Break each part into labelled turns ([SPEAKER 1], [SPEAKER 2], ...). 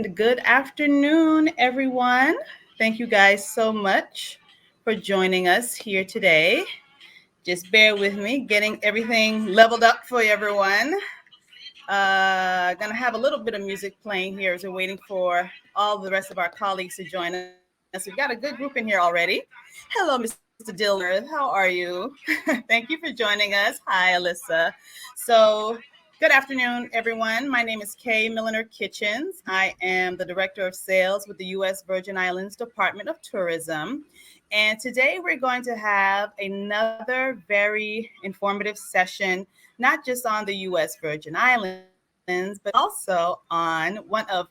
[SPEAKER 1] and good afternoon, everyone. Thank you guys so much for joining us here today. Just bear with me, getting everything leveled up for everyone. Gonna have a little bit of music playing here as we're waiting for all the rest of our colleagues to join us. We've got a good group in here already. Hello, Mr. Dillner. How are you? Thank you for joining us. Hi, Alyssa. So, good afternoon, everyone. My name is Kay Milliner Kitchens. I am the Director of Sales with the U.S. Virgin Islands Department of Tourism. And today we're going to have another very informative session, not just on the U.S. Virgin Islands, but also on one of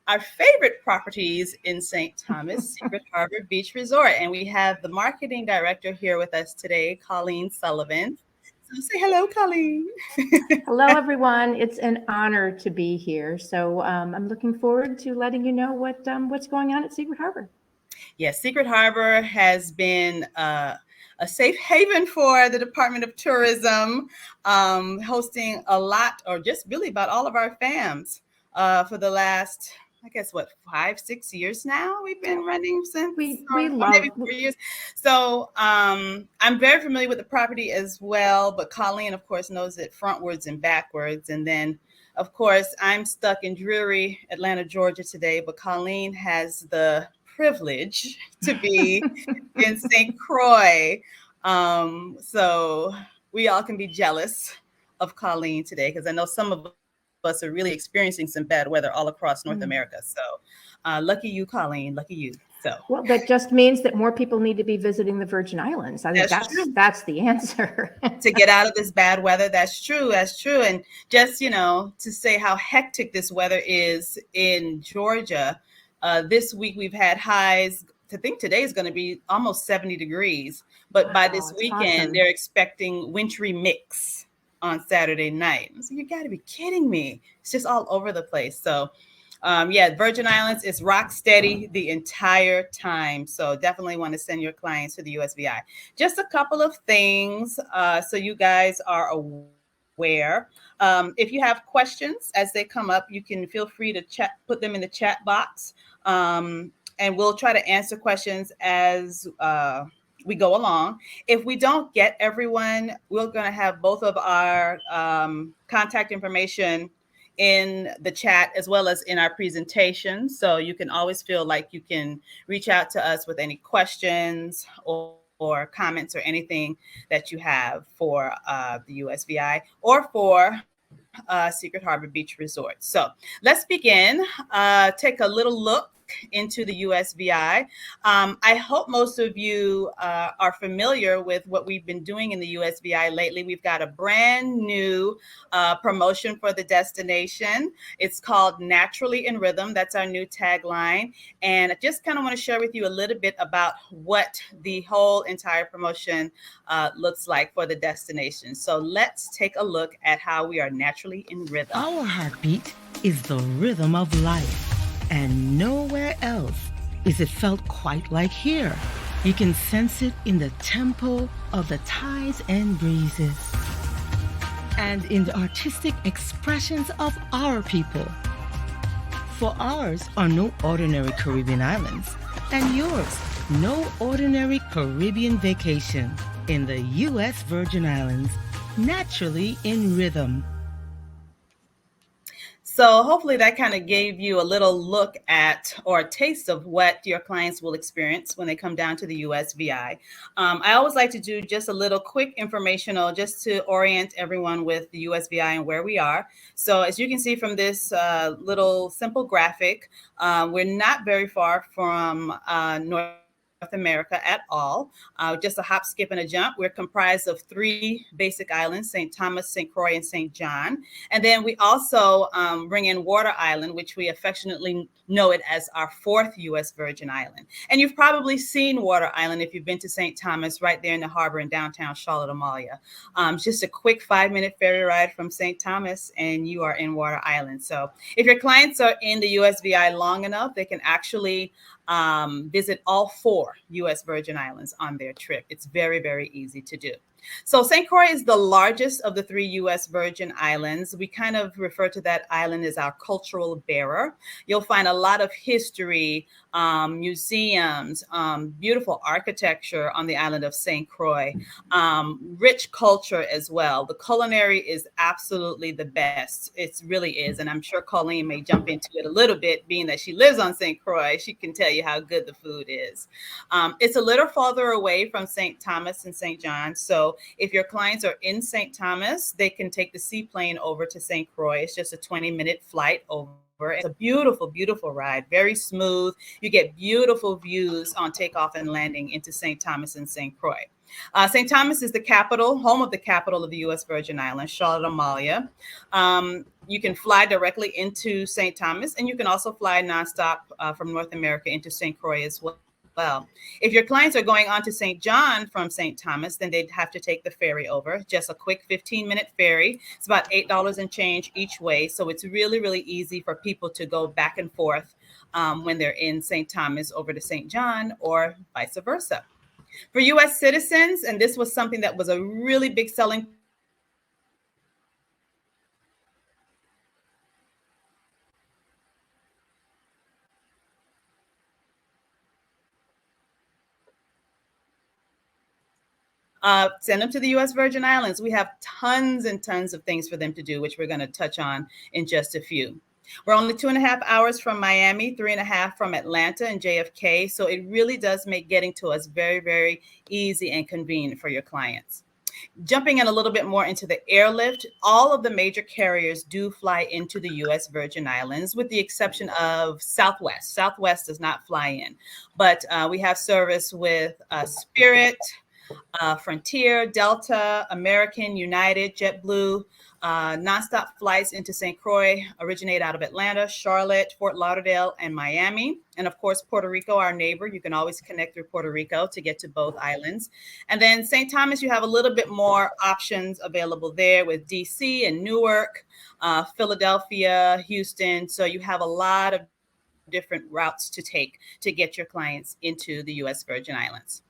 [SPEAKER 1] our favorite properties in St. Thomas, Secret Harbour Beach Resort. And we have the marketing director here with us today, Colleen Sullivan. So say hello, Colleen.
[SPEAKER 2] Hello, everyone. It's an honor to be here. So I'm looking forward to letting you know what's going on at Secret Harbor.
[SPEAKER 1] Yes, Secret Harbor has been a safe haven for the Department of Tourism, hosting a lot, or just really about all of our fams for the last, I guess, 5-6 years now we've been running since,
[SPEAKER 2] we
[SPEAKER 1] or
[SPEAKER 2] love
[SPEAKER 1] maybe 4 years. So I'm very familiar with the property as well, but Colleen, of course, knows it frontwards and backwards. And then, of course, I'm stuck in dreary Atlanta, Georgia today, but Colleen has the privilege to be in St. Croix. So we all can be jealous of Colleen today, because I know some of us are really experiencing some bad weather all across North America. So lucky you, Colleen, lucky you. So
[SPEAKER 2] Well, that just means that more people need to be visiting the Virgin Islands. I think
[SPEAKER 1] that's true.
[SPEAKER 2] that's the answer.
[SPEAKER 1] To get out of this bad weather. That's true. That's true. And just, to say how hectic this weather is in Georgia, this week we've had highs. I think today is going to be almost 70 degrees. But by this weekend,
[SPEAKER 2] awesome.
[SPEAKER 1] they're expecting wintry mix on Saturday night. So you got to be kidding me. It's just all over the place. So Virgin Islands is rock steady the entire time. So definitely want to send your clients to the USVI. Just a couple of things so you guys are aware. If you have questions as they come up, you can feel free to put them in the chat box. And we'll try to answer questions as we go along. If we don't get everyone, we're going to have both of our contact information in the chat as well as in our presentation. So you can always feel like you can reach out to us with any questions or comments or anything that you have for the USVI or for Secret Harbor Beach Resort. So let's begin. Take a little look into the USVI. I hope most of you are familiar with what we've been doing in the USVI lately. We've got a brand new promotion for the destination. It's called Naturally in Rhythm. That's our new tagline. And I just kind of want to share with you a little bit about what the whole entire promotion looks like for the destination. So let's take a look at how we are naturally in rhythm.
[SPEAKER 3] Our heartbeat is the rhythm of life. And nowhere else is it felt quite like here. You can sense it in the tempo of the tides and breezes, and in the artistic expressions of our people. For ours are no ordinary Caribbean islands, and yours no ordinary Caribbean vacation in the U.S. Virgin Islands, naturally in rhythm.
[SPEAKER 1] So hopefully that kind of gave you a little look at or a taste of what your clients will experience when they come down to the USVI. I always like to do just a little quick informational just to orient everyone with the USVI and where we are. So as you can see from this little simple graphic, we're not very far from North America at all. Just a hop, skip, and a jump. We're comprised of 3 basic islands: St. Thomas, St. Croix, and St. John. And then we also bring in Water Island, which we affectionately know it as our 4th U.S. Virgin Island. And you've probably seen Water Island if you've been to St. Thomas, right there in the harbor in downtown Charlotte Amalia. Just a quick 5-minute ferry ride from St. Thomas and you are in Water Island. So if your clients are in the USVI long enough, they can actually visit all 4 U.S. Virgin Islands on their trip. It's very, very easy to do. So St. Croix is the largest of the 3 U.S. Virgin Islands. We kind of refer to that island as our cultural bearer. You'll find a lot of history, museums, beautiful architecture on the island of St. Croix, rich culture as well. The culinary is absolutely the best. It really is. And I'm sure Colleen may jump into it a little bit, being that she lives on St. Croix. She can tell you how good the food is. It's a little farther away from St. Thomas and St. John. So if your clients are in St. Thomas, they can take the seaplane over to St. Croix. It's just a 20-minute flight over. It's a beautiful, beautiful ride, very smooth. You get beautiful views on takeoff and landing into St. Thomas and St. Croix. St. Thomas is the capital, home of the capital of the U.S. Virgin Islands, Charlotte Amalia. You can fly directly into St. Thomas, and you can also fly nonstop from North America into St. Croix as well. If your clients are going on to St. John from St. Thomas, then they'd have to take the ferry over, just a quick 15-minute ferry. It's about $8 and change each way. So it's really, really easy for people to go back and forth when they're in St. Thomas over to St. John or vice versa. For U.S. citizens, and this was something that was a really big selling send them to the U.S. Virgin Islands. We have tons and tons of things for them to do, which we're going to touch on in just a few. We're only 2.5 hours from Miami, 3.5 from Atlanta and JFK. So it really does make getting to us very, very easy and convenient for your clients. Jumping in a little bit more into the airlift, all of the major carriers do fly into the U.S. Virgin Islands, with the exception of Southwest. Southwest does not fly in, but we have service with Spirit, Frontier, Delta, American, United, JetBlue, nonstop flights into St. Croix originate out of Atlanta, Charlotte, Fort Lauderdale, and Miami. And of course, Puerto Rico, our neighbor. You can always connect through Puerto Rico to get to both islands. And then St. Thomas, you have a little bit more options available there with DC and Newark, Philadelphia, Houston. So you have a lot of different routes to take to get your clients into the U.S. Virgin Islands.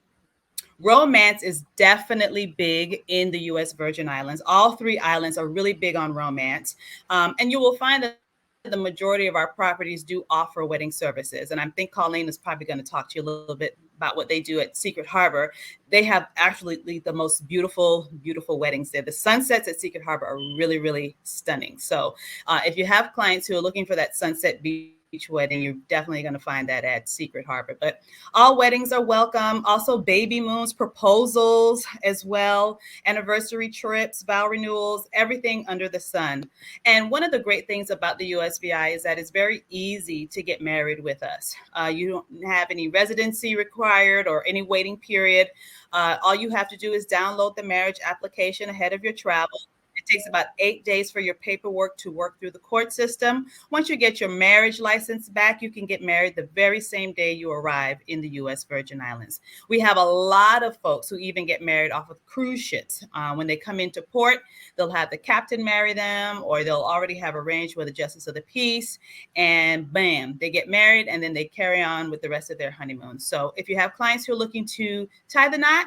[SPEAKER 1] Romance is definitely big in the U.S. Virgin Islands. All 3 islands are really big on romance. And you will find that the majority of our properties do offer wedding services. And I think Colleen is probably going to talk to you a little bit about what they do at Secret Harbor. They have actually the most beautiful, beautiful weddings there. The sunsets at Secret Harbor are really, really stunning. So if you have clients who are looking for that sunset beach wedding, you're definitely going to find that at Secret Harbor. But all weddings are welcome. Also baby moons, proposals as well, anniversary trips, vow renewals, everything under the sun. And one of the great things about the USVI is that it's very easy to get married with us. You don't have any residency required or any waiting period. All you have to do is download the marriage application ahead of your travel. It takes about 8 days for your paperwork to work through the court system. Once you get your marriage license back, you can get married the very same day you arrive in the U.S. Virgin Islands. We have a lot of folks who even get married off of cruise ships. When they come into port, they'll have the captain marry them, or they'll already have arranged with the justice of the peace, and bam, they get married, and then they carry on with the rest of their honeymoon. So if you have clients who are looking to tie the knot,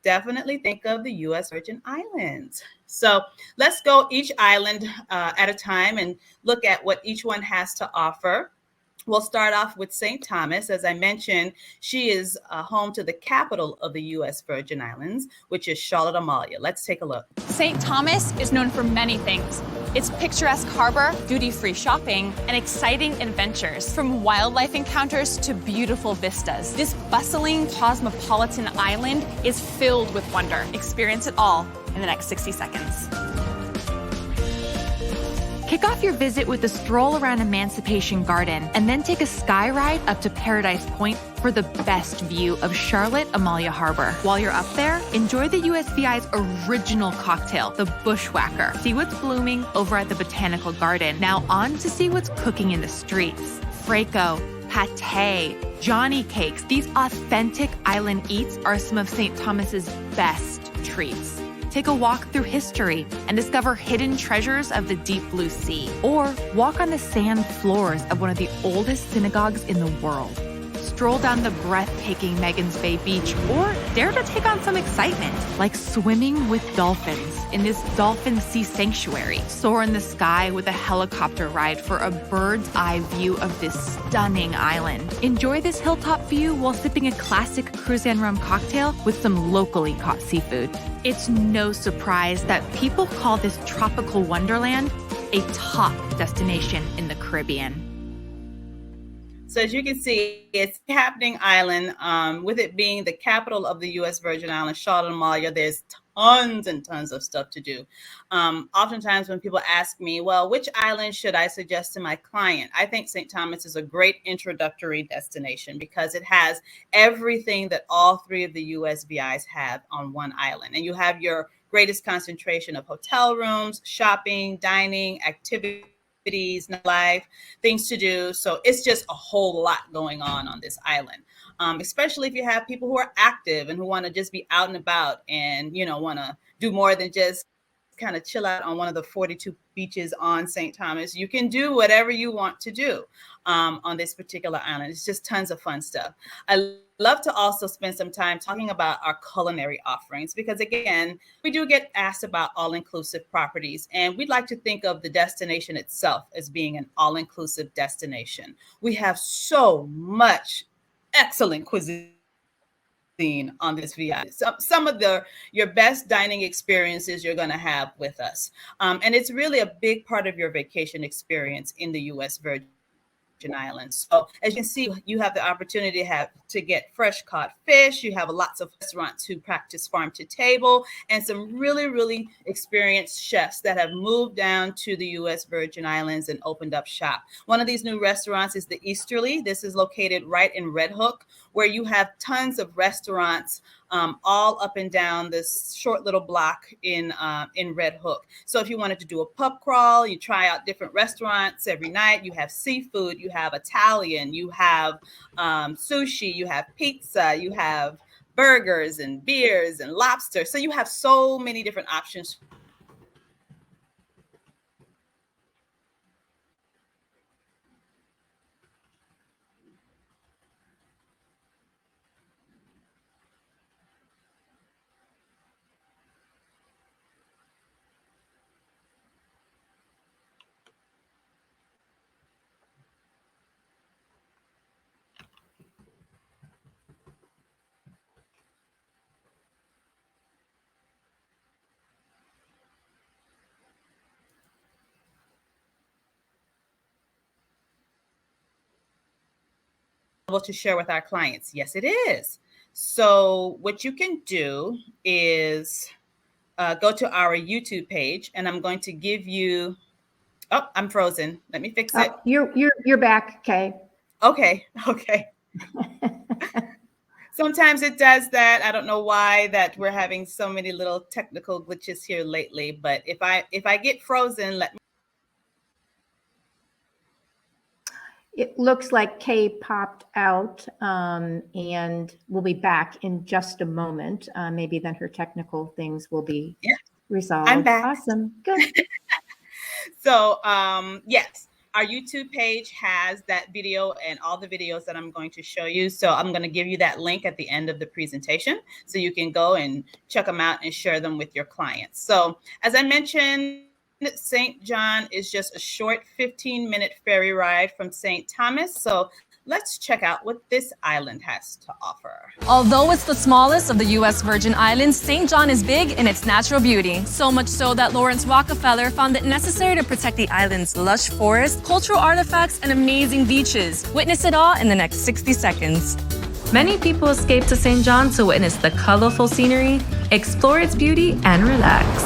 [SPEAKER 1] definitely think of the U.S. Virgin Islands. So let's go each island at a time and look at what each one has to offer. We'll start off with St. Thomas. As I mentioned, she is home to the capital of the U.S. Virgin Islands, which is Charlotte Amalia. Let's take a look.
[SPEAKER 4] St. Thomas is known for many things. Its picturesque harbor, duty-free shopping, and exciting adventures, from wildlife encounters to beautiful vistas. This bustling, cosmopolitan island is filled with wonder. Experience it all in the next 60 seconds.
[SPEAKER 5] Kick off your visit with a stroll around Emancipation Garden, and then take a sky ride up to Paradise Point for the best view of Charlotte Amalia Harbor. While you're up there, enjoy the USVI's original cocktail, the Bushwhacker. See what's blooming over at the Botanical Garden. Now on to see what's cooking in the streets. Freco, pate, Johnny cakes. These authentic island eats are some of St. Thomas's best treats. Take a walk through history and discover hidden treasures of the deep blue sea. Or walk on the sand floors of one of the oldest synagogues in the world. stroll down the breathtaking Megan's Bay Beach, or dare to take on some excitement, like swimming with dolphins in this dolphin sea sanctuary. Soar in the sky with a helicopter ride for a bird's eye view of this stunning island. Enjoy this hilltop view while sipping a classic Cruzan rum cocktail with some locally caught seafood. It's no surprise that people call this tropical wonderland a top destination in the Caribbean.
[SPEAKER 1] So as you can see, it's a happening island. With it being the capital of the U.S. Virgin Islands, Charlotte, Amalia, there's tons and tons of stuff to do. Oftentimes when people ask me, well, which island should I suggest to my client? I think St. Thomas is a great introductory destination because it has everything that all three of the USVIs have on one island. And you have your greatest concentration of hotel rooms, shopping, dining, activities, nightlife, things to do. So it's just a whole lot going on this island, especially if you have people who are active and who want to just be out and about and, want to do more than just kind of chill out on one of the 42 beaches on St. Thomas. You can do whatever you want to do on this particular island. It's just tons of fun stuff. I love to also spend some time talking about our culinary offerings because, again, we do get asked about all-inclusive properties, and we'd like to think of the destination itself as being an all-inclusive destination. We have so much excellent cuisine on this VI. Some of your best dining experiences you're going to have with us. And it's really a big part of your vacation experience in the U.S. Virgin Islands. So as you can see, you have the opportunity to get fresh caught fish. You have lots of restaurants who practice farm to table and some really, really experienced chefs that have moved down to the U.S. Virgin Islands and opened up shop. One of these new restaurants is the Easterly. This is located right in Red Hook, where you have tons of restaurants all up and down this short little block in Red Hook. So if you wanted to do a pub crawl, you try out different restaurants every night. You have seafood, you have Italian, you have sushi, you have pizza, you have burgers and beers and lobster. So you have so many different options. To share with our clients. Yes, it is. So what you can do is go to our YouTube page, and I'm going to give you. Oh, I'm frozen. Let me fix it.
[SPEAKER 2] You're back, Kay.
[SPEAKER 1] Okay. Sometimes it does that. I don't know why that we're having so many little technical glitches here lately. But if I get frozen, let me.
[SPEAKER 2] It looks like Kay popped out, and we'll be back in just a moment. Maybe then her technical things will be resolved.
[SPEAKER 1] I'm back.
[SPEAKER 2] Awesome. Good.
[SPEAKER 1] So, yes, our YouTube page has that video and all the videos that I'm going to show you. So I'm going to give you that link at the end of the presentation so you can go and check them out and share them with your clients. So as I mentioned, St. John is just a short 15-minute ferry ride from St. Thomas. So let's check out what this island has to offer.
[SPEAKER 4] Although it's the smallest of the U.S. Virgin Islands, St. John is big in its natural beauty. So much so that Lawrence Rockefeller found it necessary to protect the island's lush forests, cultural artifacts, and amazing beaches. Witness it all in the next 60 seconds. Many people escape to St. John to witness the colorful scenery, explore its beauty, and relax.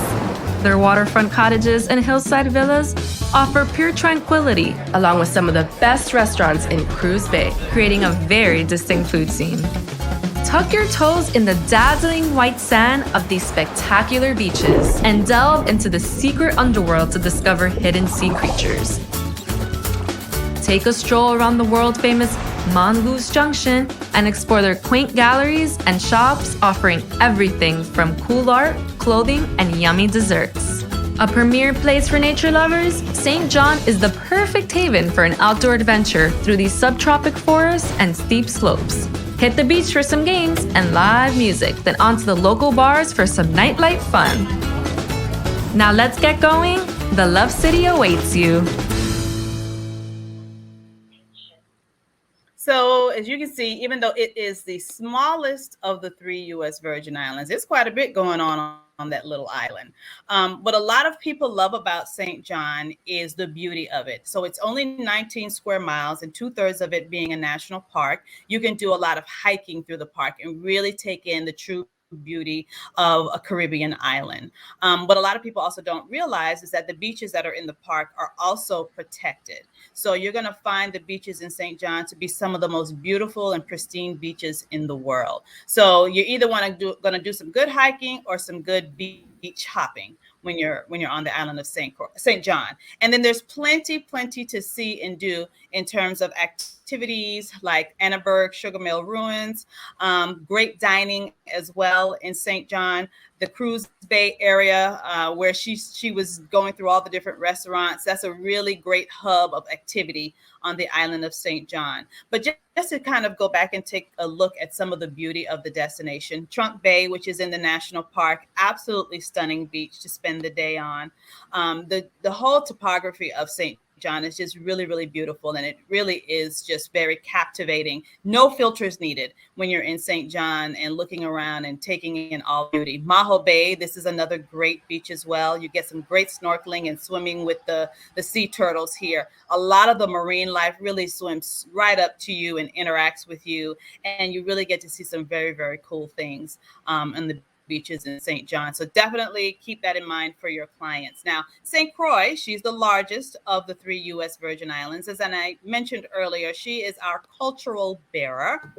[SPEAKER 4] Their waterfront cottages and hillside villas offer pure tranquility, along with some of the best restaurants in Croix Bay, creating a very distinct food scene. Tuck your toes in the dazzling white sand of these spectacular beaches and delve into the secret underworld to discover hidden sea creatures. Take a stroll around the world-famous Mongoose Junction and explore their quaint galleries and shops offering everything from cool art, clothing, and yummy desserts.
[SPEAKER 6] A premier place for nature lovers, St. John is the perfect haven for an outdoor adventure through these subtropic forests and steep slopes. Hit the beach for some games and live music, then onto the local bars for some nightlife fun. Now let's get going. The Love City awaits you.
[SPEAKER 1] So as you can see, even though it is the smallest of the 3 U.S. Virgin Islands, there's quite a bit going on that little island. What a lot of people love about St. John is the beauty of it. So it's only 19 square miles and 2/3 of it being a national park. You can do a lot of hiking through the park and really take in the true beauty of a Caribbean island. What a lot of people also don't realize is that the beaches that are in the park are also protected. So you're going to find the beaches in St. John to be some of the most beautiful and pristine beaches in the world. So you either going to do some good hiking or some good beach hopping when you're on the island of St. John. And then there's plenty to see and do in terms of activities like Annaberg Sugar Mill Ruins, great dining as well in St. John, the Cruise Bay area where she was going through all the different restaurants. That's a really great hub of activity on the island of St. John. But just to kind of go back and take a look at some of the beauty of the destination, Trunk Bay, which is in the national park, absolutely stunning beach to spend the day on. The whole topography of St. John is just really beautiful, and it really is just very captivating. No filters needed when you're in St. John and looking around and taking in all beauty. Maho Bay, this is another great beach as well. You get some great snorkeling and swimming with the sea turtles here. A lot of the marine life really swims right up to you and interacts with you, and you really get to see some very cool things in the beaches in St. John. So definitely keep that in mind for your clients. Now, St. Croix, she's the largest of the 3 U.S. Virgin Islands. As I mentioned earlier, she is our cultural bearer.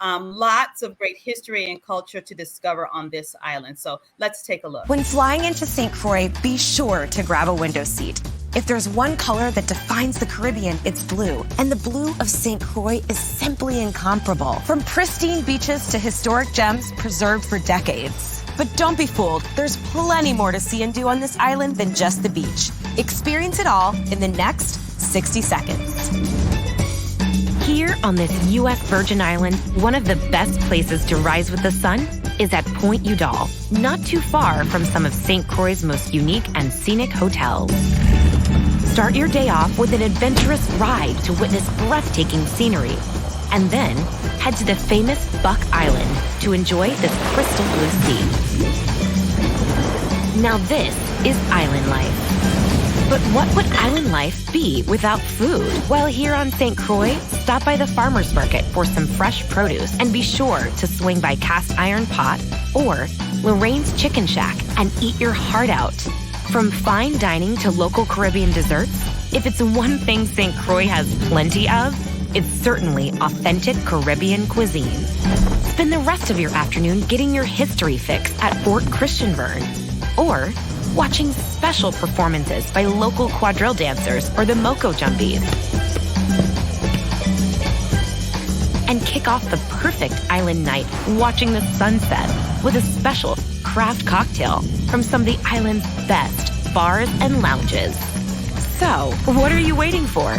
[SPEAKER 1] Lots of great history and culture to discover on this island. So let's take a look.
[SPEAKER 7] When flying into St. Croix, be sure to grab a window seat. If there's one color that defines the Caribbean, it's blue. And the blue of St. Croix is simply incomparable. From pristine beaches to historic gems preserved for decades. But don't be fooled. There's plenty more to see and do on this island than just the beach. Experience it all in the next 60 seconds.
[SPEAKER 8] Here on this U.S. Virgin Island, one of the best places to rise with the sun is at Point Udall, not too far from some of St. Croix's most unique and scenic hotels. Start your day off with an adventurous ride to witness breathtaking scenery, and then head to the famous Buck Island to enjoy this crystal blue sea. Now this is island life. But what would island life be without food? While here on St. Croix, stop by the farmer's market for some fresh produce and be sure to swing by Cast Iron Pot or Lorraine's Chicken Shack and eat your heart out. From fine dining to local Caribbean desserts, if it's one thing St. Croix has plenty of, it's certainly authentic Caribbean cuisine. Spend the rest of your afternoon getting your history fix at Fort Christianburn, or watching special performances by local quadrille dancers or the Moco Jumpies. And kick off the perfect island night watching the sunset with a special craft cocktail from some of the island's best bars and lounges. So, what are you waiting for?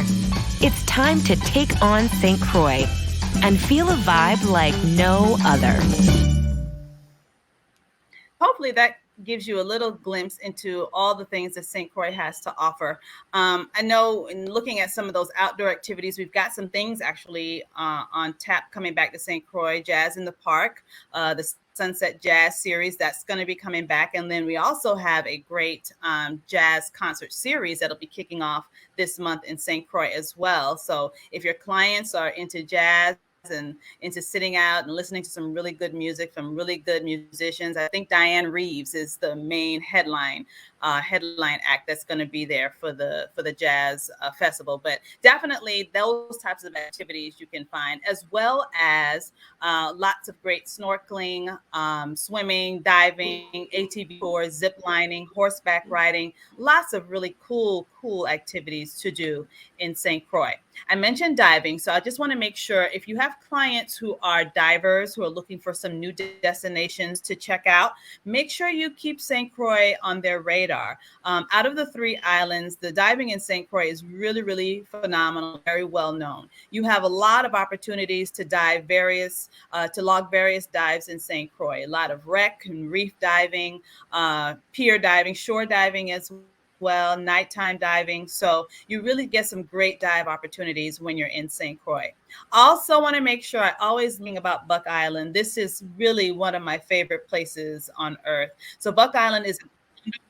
[SPEAKER 8] It's time to take on St. Croix and feel a vibe like no other.
[SPEAKER 1] Hopefully that gives you a little glimpse into all the things that St. Croix has to offer. I know in looking at some of those outdoor activities, we've got some things actually on tap coming back to St. Croix. Jazz in the Park, the Sunset Jazz series, that's going to be coming back. And then we also have a great jazz concert series that'll be kicking off this month in St. Croix as well. So if your clients are into jazz and into sitting out and listening to some really good music from really good musicians, I think Diane Reeves is the main headline act that's going to be there for the jazz festival. But definitely those types of activities you can find, as well as lots of great snorkeling, swimming, diving, ATV tours, zip lining, horseback riding, lots of really cool activities to do in St. Croix. I mentioned diving, so I just want to make sure if you have clients who are divers who are looking for some new destinations to check out, make sure you keep St. Croix on their radar. Out of the 3 islands, the diving in St. Croix is really, really phenomenal, very well known. You have a lot of opportunities to to log various dives in St. Croix. A lot of wreck and reef diving, pier diving, shore diving as well, nighttime diving. So you really get some great dive opportunities when you're in St. Croix. Also want to make sure I always think about Buck Island. This is really one of my favorite places on earth. So Buck Island is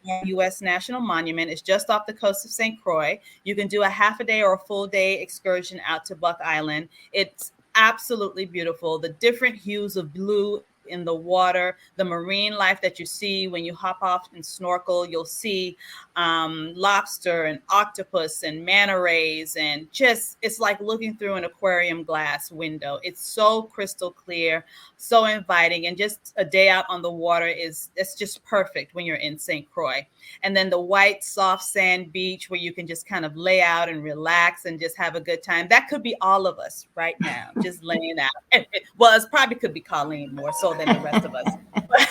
[SPEAKER 1] a U.S. National Monument. It's just off the coast of St. Croix. You can do a half a day or a full day excursion out to Buck Island. It's absolutely beautiful. The different hues of blue in the water, the marine life that you see when you hop off and snorkel. You'll see lobster and octopus and manta rays, and just it's like looking through an aquarium glass window. It's so crystal clear, so inviting, and just a day out on the water it's just perfect when you're in St. Croix. And then the white soft sand beach where you can just kind of lay out and relax and just have a good time. That could be all of us right now, just laying out. Well, it probably could be Colleen more so than the rest of us. But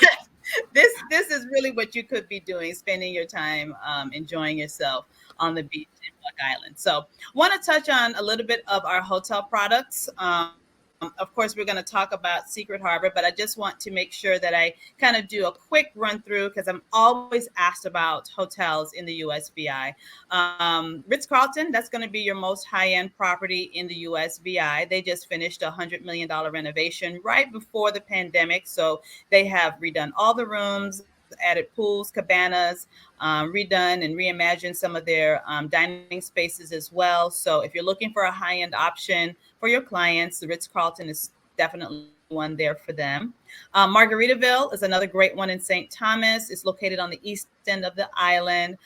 [SPEAKER 1] this is really what you could be doing, spending your time enjoying yourself on the beach in Buck Island. So want to touch on a little bit of our hotel products. Of course, we're going to talk about Secret Harbor, but I just want to make sure that I kind of do a quick run through because I'm always asked about hotels in the USVI. Ritz-Carlton, that's going to be your most high-end property in the USVI. They just finished a $100 million renovation right before the pandemic. So they have redone all the rooms, added pools, cabanas, redone and reimagined some of their dining spaces as well. So if you're looking for a high-end option for your clients, the Ritz-Carlton is definitely one there for them. Margaritaville is another great one in St. Thomas. It's located on the east end of the island.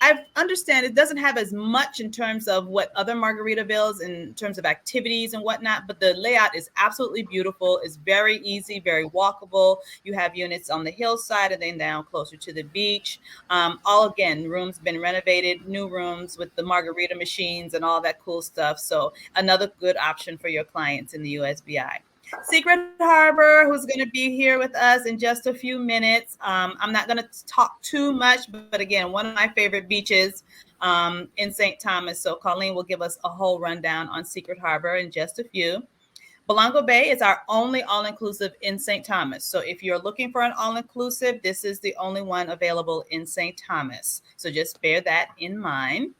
[SPEAKER 1] I understand it doesn't have as much in terms of what other Margaritavilles in terms of activities and whatnot, but the layout is absolutely beautiful. It's very easy, very walkable. You have units on the hillside and then down closer to the beach. All again, rooms been renovated, new rooms with the margarita machines and all that cool stuff. So another good option for your clients in the USVI. Secret Harbor, who's going to be here with us in just a few minutes. I'm not going to talk too much, but again, one of my favorite beaches in St. Thomas. So Colleen will give us a whole rundown on Secret Harbor in just a few. Belongo Bay is our only all-inclusive in St. Thomas. So if you're looking for an all-inclusive, this is the only one available in St. Thomas. So just bear that in mind.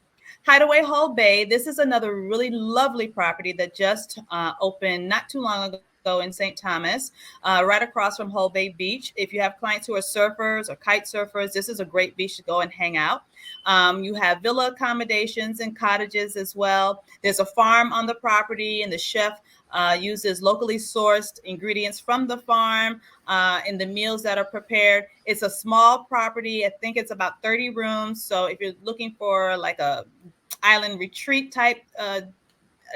[SPEAKER 1] Hideaway Hull Bay, this is another really lovely property that just opened not too long ago in St. Thomas, right across from Hull Bay Beach. If you have clients who are surfers or kite surfers, this is a great beach to go and hang out. You have villa accommodations and cottages as well. There's a farm on the property, and the chef uses locally sourced ingredients from the farm in the meals that are prepared. It's a small property. I think it's about 30 rooms. So if you're looking for like a island retreat type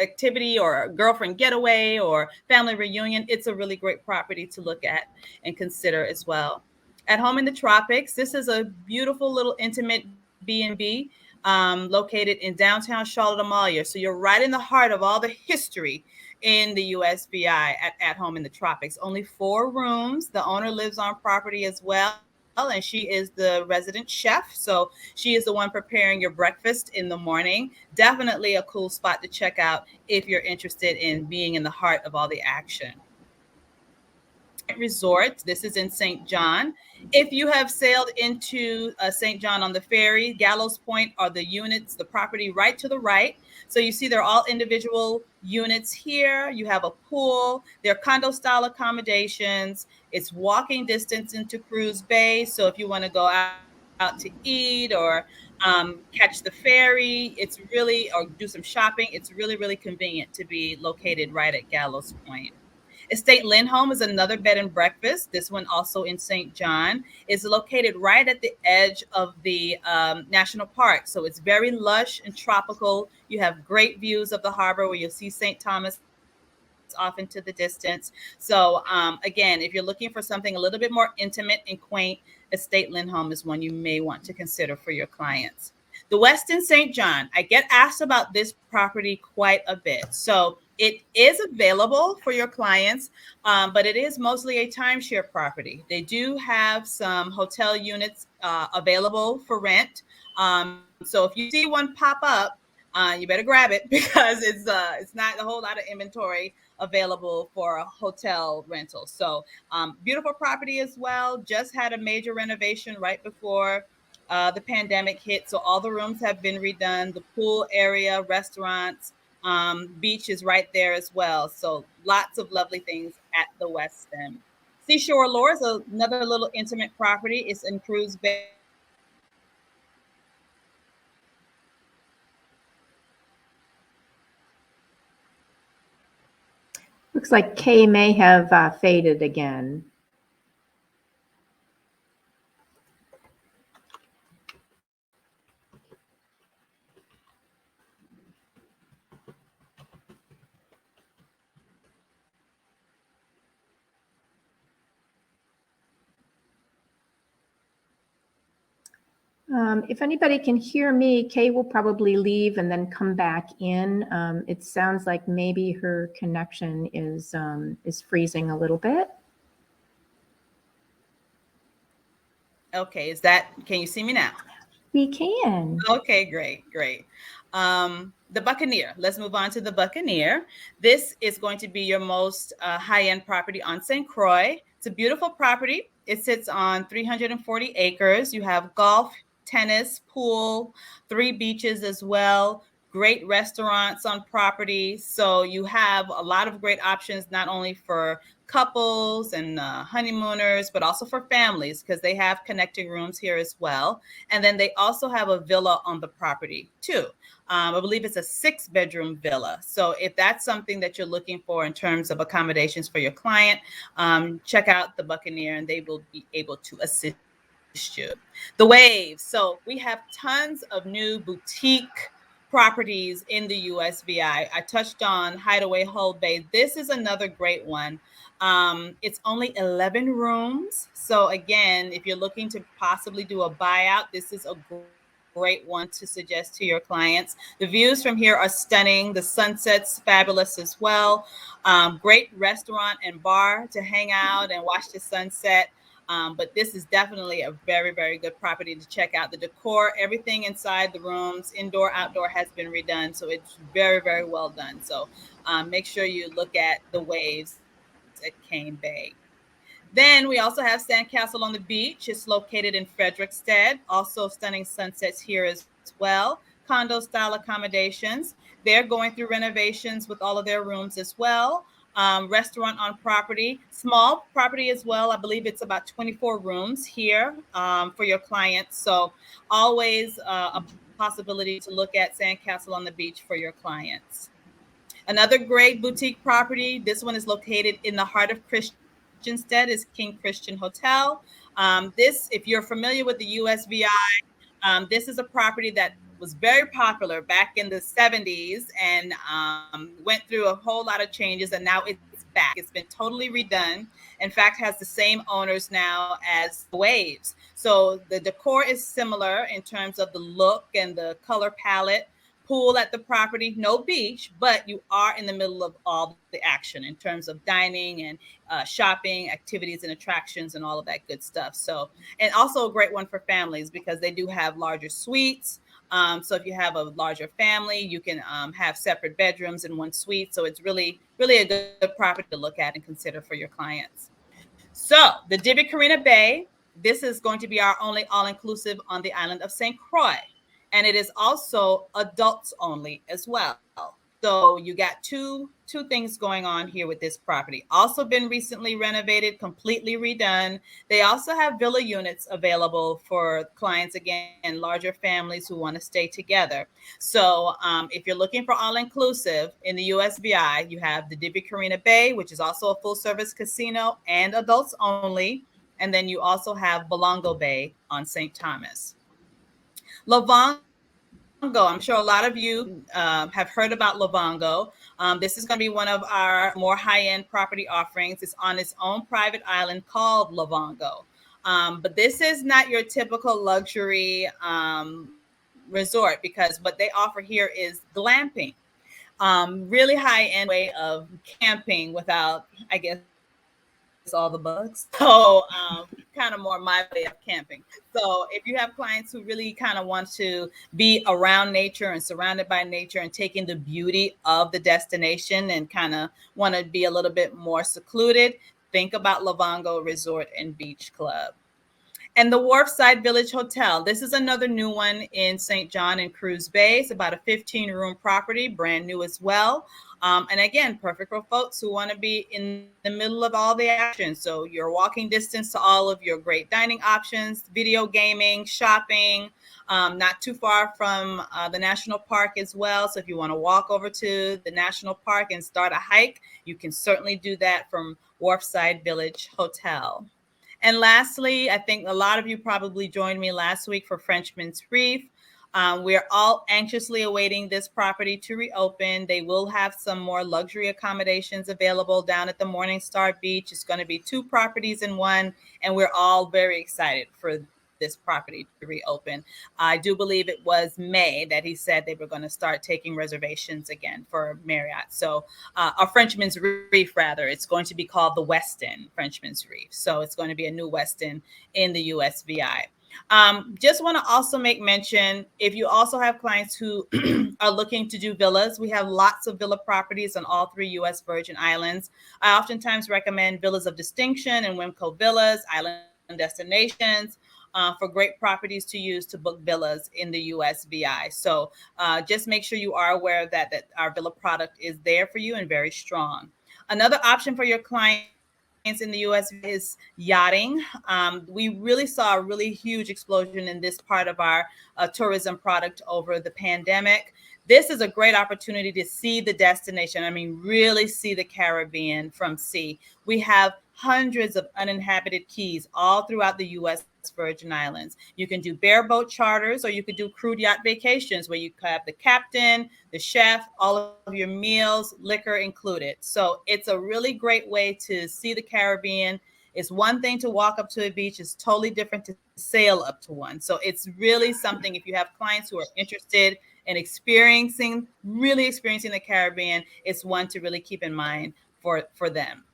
[SPEAKER 1] activity or a girlfriend getaway or family reunion, it's a really great property to look at and consider as well. At Home in the Tropics, this is a beautiful little intimate B&B located in downtown Charlotte Amalia. So you're right in the heart of all the history in the USVI at Home in the Tropics. Only 4 rooms. The owner lives on property as well, and she is the resident chef. So she is the one preparing your breakfast in the morning. Definitely a cool spot to check out if you're interested in being in the heart of all the action. Resort. This is in St. John. If you have sailed into St. John on the ferry, Gallows Point are the units, the property right to the right. So you see they're all individual units here. You have a pool. They're condo-style accommodations. It's walking distance into Cruise Bay. So if you want to go out to eat or catch the ferry, or do some shopping, it's really, really convenient to be located right at Gallows Point. Estate Lindholm is another bed and breakfast. This one also in St. John. It's located right at the edge of the national park. So it's very lush and tropical. You have great views of the harbor where you'll see St. Thomas off into the distance. So again, if you're looking for something a little bit more intimate and quaint, Estate Lindholm is one you may want to consider for your clients. The Westin St. John, I get asked about this property quite a bit. So it is available for your clients, but it is mostly a timeshare property. They do have some hotel units available for rent. So if you see one pop up, you better grab it because it's not a whole lot of inventory available for a hotel rental. So beautiful property as well. Just had a major renovation right before the pandemic hit. So all the rooms have been redone. The pool area, restaurants, beach is right there as well. So lots of lovely things at the West End. Seashore Allure is another little intimate property. It's in Cruz Bay.
[SPEAKER 2] Looks like Kay may have faded again. If anybody can hear me, Kay will probably leave and then come back in. It sounds like maybe her connection is freezing a little bit.
[SPEAKER 1] Okay, can you see me now?
[SPEAKER 2] We can.
[SPEAKER 1] Okay, great. The Buccaneer. Let's move on to the Buccaneer. This is going to be your most high-end property on St. Croix. It's a beautiful property. It sits on 340 acres. You have golf, tennis, pool, 3 beaches as well. Great restaurants on property. So you have a lot of great options, not only for couples and honeymooners, but also for families because they have connecting rooms here as well. And then they also have a villa on the property too. I believe it's a 6-bedroom villa. So if that's something that you're looking for in terms of accommodations for your client, check out the Buccaneer and they will be able to assist you. The Waves. So we have tons of new boutique properties in the USVI. I touched on Hideaway Hull Bay. This is another great one. It's only 11 rooms. So again, if you're looking to possibly do a buyout, this is a great one to suggest to your clients. The views from here are stunning. The sunset's fabulous as well. Great restaurant and bar to hang out and watch the sunset. But this is definitely a very, very good property to check out. The decor, everything inside the rooms, indoor, outdoor has been redone. So it's very, very well done. So make sure you look at the Waves at Cane Bay. Then we also have Sandcastle on the Beach. It's located in Frederickstead. Also stunning sunsets here as well. Condo-style accommodations. They're going through renovations with all of their rooms as well. Restaurant on property, small property as well. I believe it's about 24 rooms here for your clients. So always a possibility to look at Sandcastle on the Beach for your clients. Another great boutique property. This one is located in the heart of Christiansted, is King Christian Hotel. This, if you're familiar with the USVI, this is a property that was very popular back in the 70s and went through a whole lot of changes, and now it's back. It's been totally redone. In fact, has the same owners now as Waves. So the decor is similar in terms of the look and the color palette. Pool at the property, no beach, but you are in the middle of all the action in terms of dining and shopping, activities and attractions and all of that good stuff. So, and also a great one for families because they do have larger suites. So if you have a larger family, you can have separate bedrooms in one suite. So it's really, really a good property to look at and consider for your clients. So the Divvy Carina Bay, this is going to be our only all-inclusive on the island of St. Croix. And it is also adults only as well. So you got two things going on here with this property. Also been recently renovated, completely redone. They also have villa units available for clients, again, larger families who want to stay together. So if you're looking for all-inclusive in the USVI, you have the Divvy Carina Bay, which is also a full-service casino and adults only. And then you also have Belongo Bay on St. Thomas. Lovongo, I'm sure a lot of you have heard about Lovongo. This is going to be one of our more high-end property offerings. It's on its own private island called Lovongo. But this is not your typical luxury resort, because what they offer here is glamping. Really high end way of camping without, I guess, all the bugs. So kind of more my way of camping. So if you have clients who really kind of want to be around nature and surrounded by nature and taking the beauty of the destination and kind of want to be a little bit more secluded, think about Livongo Resort and Beach Club. And the Wharfside Village Hotel. This is another new one in St. John and Cruz Bay. It's about a 15-room property, brand new as well. And again, perfect for folks who want to be in the middle of all the action. So you're walking distance to all of your great dining options, video gaming, shopping, not too far from the national park as well. So if you want to walk over to the national park and start a hike, you can certainly do that from Wharfside Village Hotel. And lastly, I think a lot of you probably joined me last week for Frenchman's Reef. We're all anxiously awaiting this property to reopen. They will have some more luxury accommodations available down at the Morningstar Beach. It's going to be 2 properties in one, and we're all very excited for this property to reopen. I do believe it was May that he said they were going to start taking reservations again for Marriott. So a Frenchman's Reef, rather, it's going to be called the Westin Frenchman's Reef. So it's going to be a new Westin in the USVI. Just want to also make mention, if you also have clients who are looking to do villas, we have lots of villa properties on all 3 U.S. Virgin Islands. I oftentimes recommend Villas of Distinction and Wimco Villas, Island Destinations, for great properties to use to book villas in the USVI. So just make sure you are aware that our villa product is there for you and very strong. Another option for your clients in the US is yachting. We really saw a really huge explosion in this part of our tourism product over the pandemic. This is a great opportunity to see the destination. I mean, really see the Caribbean from sea. We have hundreds of uninhabited keys all throughout the U.S. Virgin Islands. You can do bareboat charters, or you could do crude yacht vacations where you have the captain, the chef, all of your meals, liquor included. So it's a really great way to see the Caribbean. It's one thing to walk up to a beach. It's totally different to sail up to one. So it's really something, if you have clients who are interested in really experiencing the Caribbean, it's one to really keep in mind for them.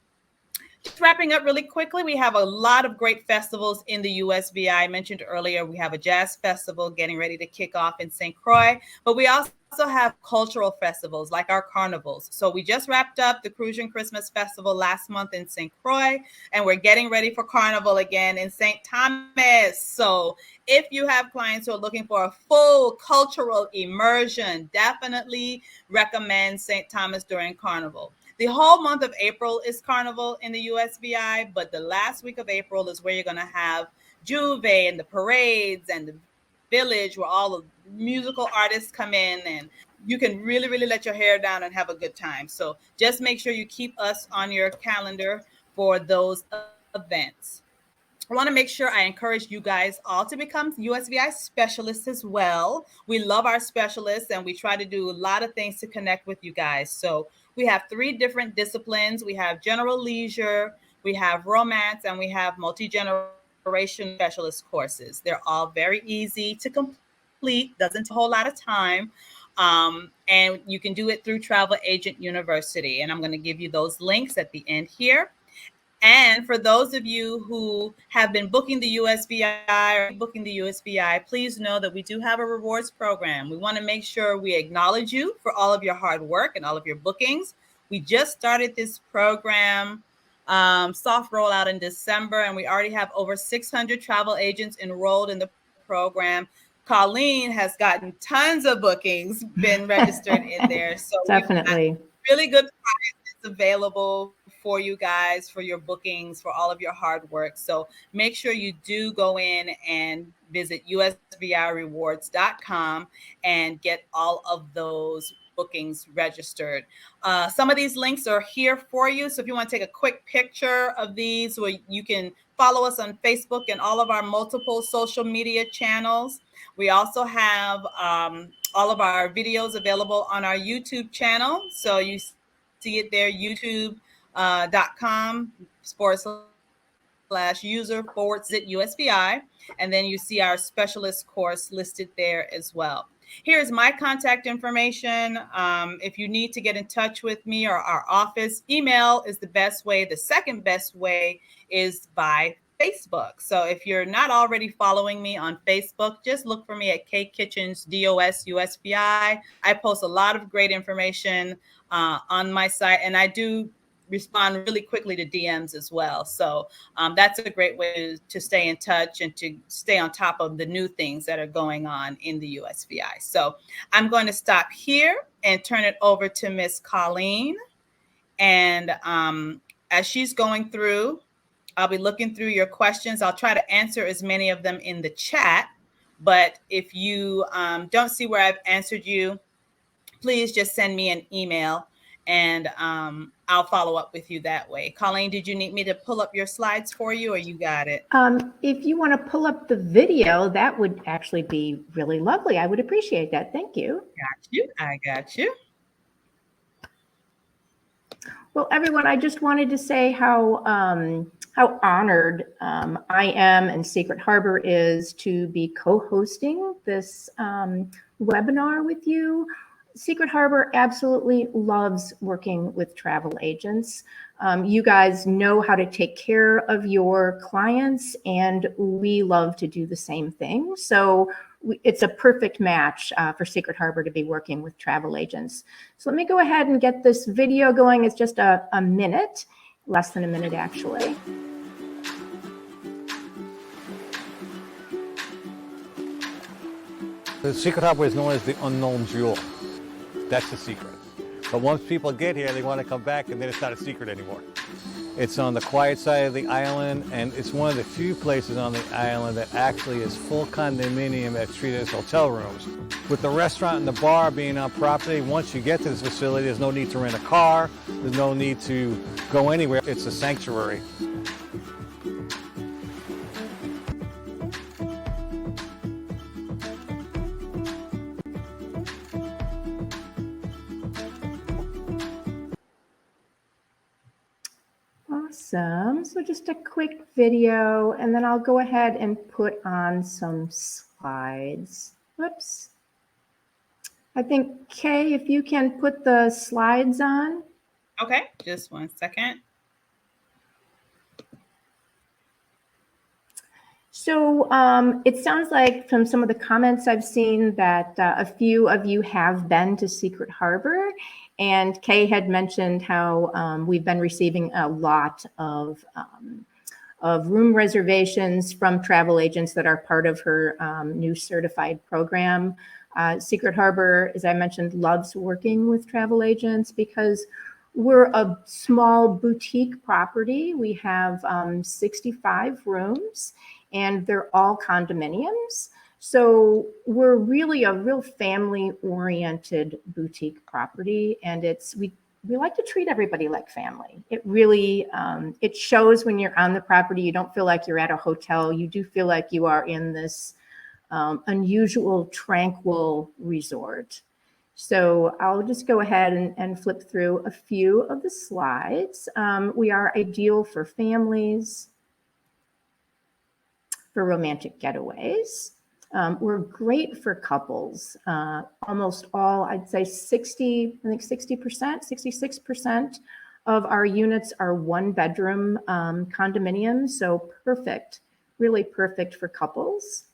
[SPEAKER 1] Just wrapping up really quickly, we have a lot of great festivals in the USVI. I mentioned earlier, we have a jazz festival getting ready to kick off in St. Croix, but we also have cultural festivals like our carnivals. So we just wrapped up the Crucian Christmas Festival last month in St. Croix, and we're getting ready for Carnival again in St. Thomas. So if you have clients who are looking for a full cultural immersion, definitely recommend St. Thomas during Carnival. The whole month of April is Carnival in the USVI, but the last week of April is where you're going to have Juve and the parades and the village where all the musical artists come in, and you can really, really let your hair down and have a good time. So just make sure you keep us on your calendar for those events. I want to make sure I encourage you guys all to become USVI specialists as well. We love our specialists, and we try to do a lot of things to connect with you guys. So we have 3 different disciplines. We have general leisure, we have romance, and we have multi-generation specialist courses. They're all very easy to complete, doesn't take a whole lot of time. And you can do it through Travel Agent University. And I'm going to give you those links at the end here. And for those of you who have been booking the USVI or booking the USVI, please know that we do have a rewards program. We want to make sure we acknowledge you for all of your hard work and all of your bookings. We just started this program, soft rollout in December, and we already have over 600 travel agents enrolled in the program. Colleen has gotten tons of bookings, been registered in there. So
[SPEAKER 2] definitely
[SPEAKER 1] really good prizes available for you guys, for your bookings, for all of your hard work. So make sure you do go in and visit usvirewards.com and get all of those bookings registered. Some of these links are here for you. So if you want to take a quick picture of these, where you can follow us on Facebook and all of our multiple social media channels. We also have all of our videos available on our YouTube channel. So you see it there, youtube.com/USVI USVI, and then you see our specialist course listed there as well. Here's my contact information. If you need to get in touch with me or our office, email is the best way. The second best way is by Facebook. So if you're not already following me on Facebook, just look for me at K Kitchens DOS USVI. I post a lot of great information on my site, and I do respond really quickly to DMs as well. So that's a great way to stay in touch and to stay on top of the new things that are going on in the USVI. So I'm going to stop here and turn it over to Miss Colleen. And as she's going through, I'll be looking through your questions. I'll try to answer as many of them in the chat. But if you don't see where I've answered you, please just send me an email and I'll follow up with you that way. Colleen, did you need me to pull up your slides for you, or you got it?
[SPEAKER 2] If you want to pull up the video, that would actually be really lovely. I would appreciate that. Thank you.
[SPEAKER 1] Got you. I got you.
[SPEAKER 2] Well, everyone, I just wanted to say how honored I am and Secret Harbor is to be co-hosting this webinar with you. Secret Harbor absolutely loves working with travel agents. You guys know how to take care of your clients, and we love to do the same thing. So it's a perfect match for Secret Harbor to be working with travel agents. So let me go ahead and get this video going. It's just a minute, less than a minute actually.
[SPEAKER 9] The Secret Harbor is known as the unknown jewel. That's the secret. But once people get here, they want to come back, and then it's not a secret anymore. It's on the quiet side of the island, and it's one of the few places on the island that actually is full condominium that's treated as hotel rooms. With the restaurant and the bar being on property, once you get to this facility, there's no need to rent a car. There's no need to go anywhere. It's a sanctuary.
[SPEAKER 2] Awesome. So just a quick video, and then I'll go ahead and put on some slides. Whoops. I think, Kay, if you can put the slides on.
[SPEAKER 1] Okay, just 1 second.
[SPEAKER 2] So it sounds like from some of the comments I've seen that a few of you have been to Secret Harbor, and Kay had mentioned how we've been receiving a lot of room reservations from travel agents that are part of her new certified program. Secret Harbor, as I mentioned, loves working with travel agents because we're a small boutique property. We have 65 rooms, and they're all condominiums. So we're really a real family-oriented boutique property, and we like to treat everybody like family. It really, it shows when you're on the property. You don't feel like you're at a hotel. You do feel like you are in this unusual, tranquil resort. So I'll just go ahead and flip through a few of the slides. We are ideal for families, for romantic getaways. We're great for couples. Almost all, I'd say 60%, 66% of our units are 1-bedroom condominiums. So perfect, really perfect for couples.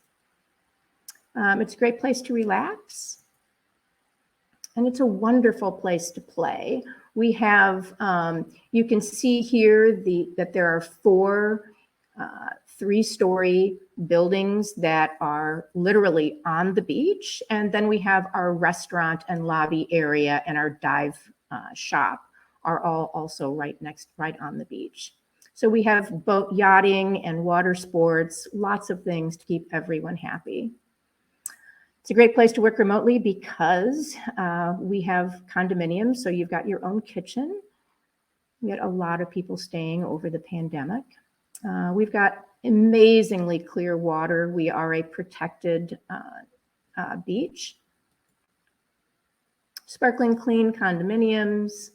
[SPEAKER 2] It's a great place to relax. And it's a wonderful place to play. We have, you can see here that there are 4 3-story buildings that are literally on the beach. And then we have our restaurant and lobby area, and our dive shop are all also right on the beach. So we have boat yachting and water sports, lots of things to keep everyone happy. It's a great place to work remotely because we have condominiums, so you've got your own kitchen. We had a lot of people staying over the pandemic. We've got amazingly clear water. We are a protected beach. Sparkling clean condominiums.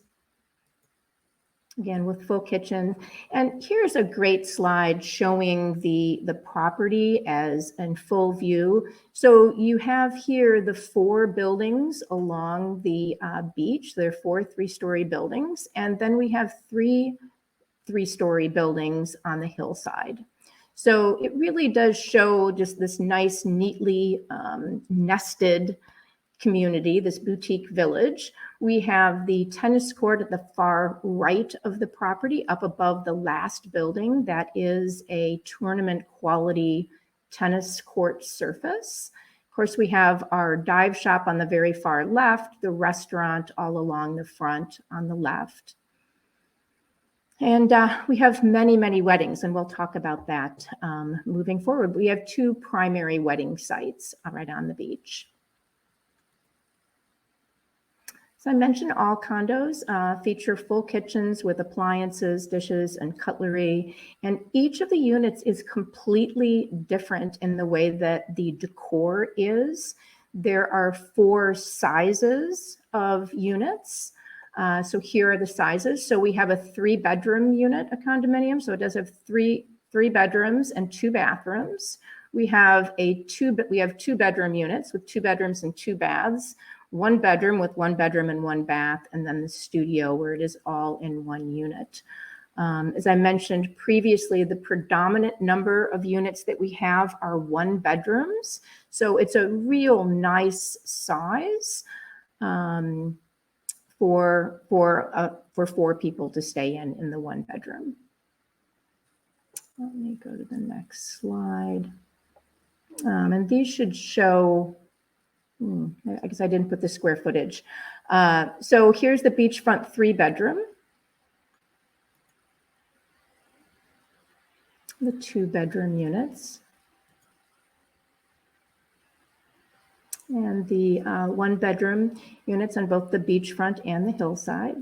[SPEAKER 2] again with full kitchen. And here's a great slide showing the property as in full view. So you have here the 4 buildings along the beach. There are 4 3-story buildings, and then we have 3 3-story buildings on the hillside. So it really does show just this nice, neatly nested community, this boutique village. We have the tennis court at the far right of the property, up above the last building. That is a tournament quality tennis court surface. Of course, we have our dive shop on the very far left, the restaurant all along the front on the left. And we have many, many weddings, and we'll talk about that moving forward. We have 2 primary wedding sites right on the beach. So I mentioned all condos feature full kitchens with appliances, dishes, and cutlery. And each of the units is completely different in the way that the decor is. There are 4 sizes of units. So here are the sizes. So we have a 3-bedroom unit, a condominium. So it does have three bedrooms and 2 bathrooms. We have 2 bedroom units with 2 bedrooms and 2 baths. 1 bedroom with 1 bedroom and 1 bath, and then the studio where it is all in 1 unit. As I mentioned previously, the predominant number of units that we have are 1 bedrooms. So it's a real nice size for 4 people to stay in the 1 bedroom. Let me go to the next slide. And these should show, I guess I didn't put the square footage. So here's the beachfront 3-bedroom. The 2-bedroom units. And the 1-bedroom units on both the beachfront and the hillside.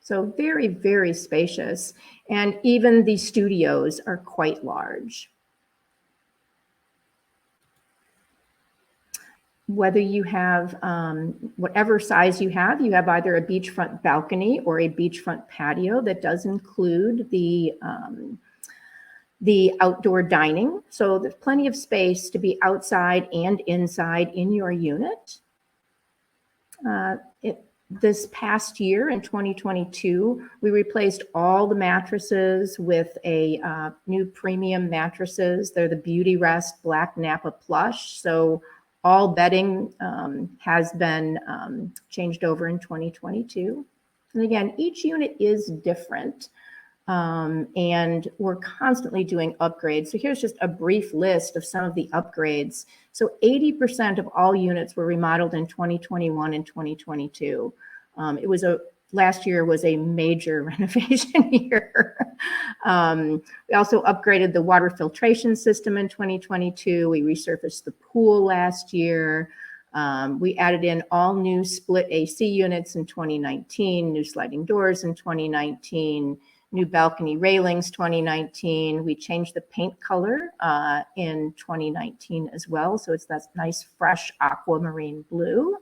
[SPEAKER 2] So very, very spacious. And even the studios are quite large. Whether you have whatever size you have either a beachfront balcony or a beachfront patio that does include the outdoor dining. So there's plenty of space to be outside and inside in your unit. This past year in 2022, we replaced all the mattresses with a new premium mattresses. They're the Beauty Rest Black Napa Plush. So all bedding has been changed over in 2022. And again, each unit is different. And we're constantly doing upgrades. So here's just a brief list of some of the upgrades. So 80% of all units were remodeled in 2021 and 2022. Last year was a major renovation year. We also upgraded the water filtration system in 2022. We resurfaced the pool last year. We added in all new split AC units in 2019, new sliding doors in 2019, new balcony railings 2019. We changed the paint color in 2019 as well. So it's that nice fresh aquamarine blue.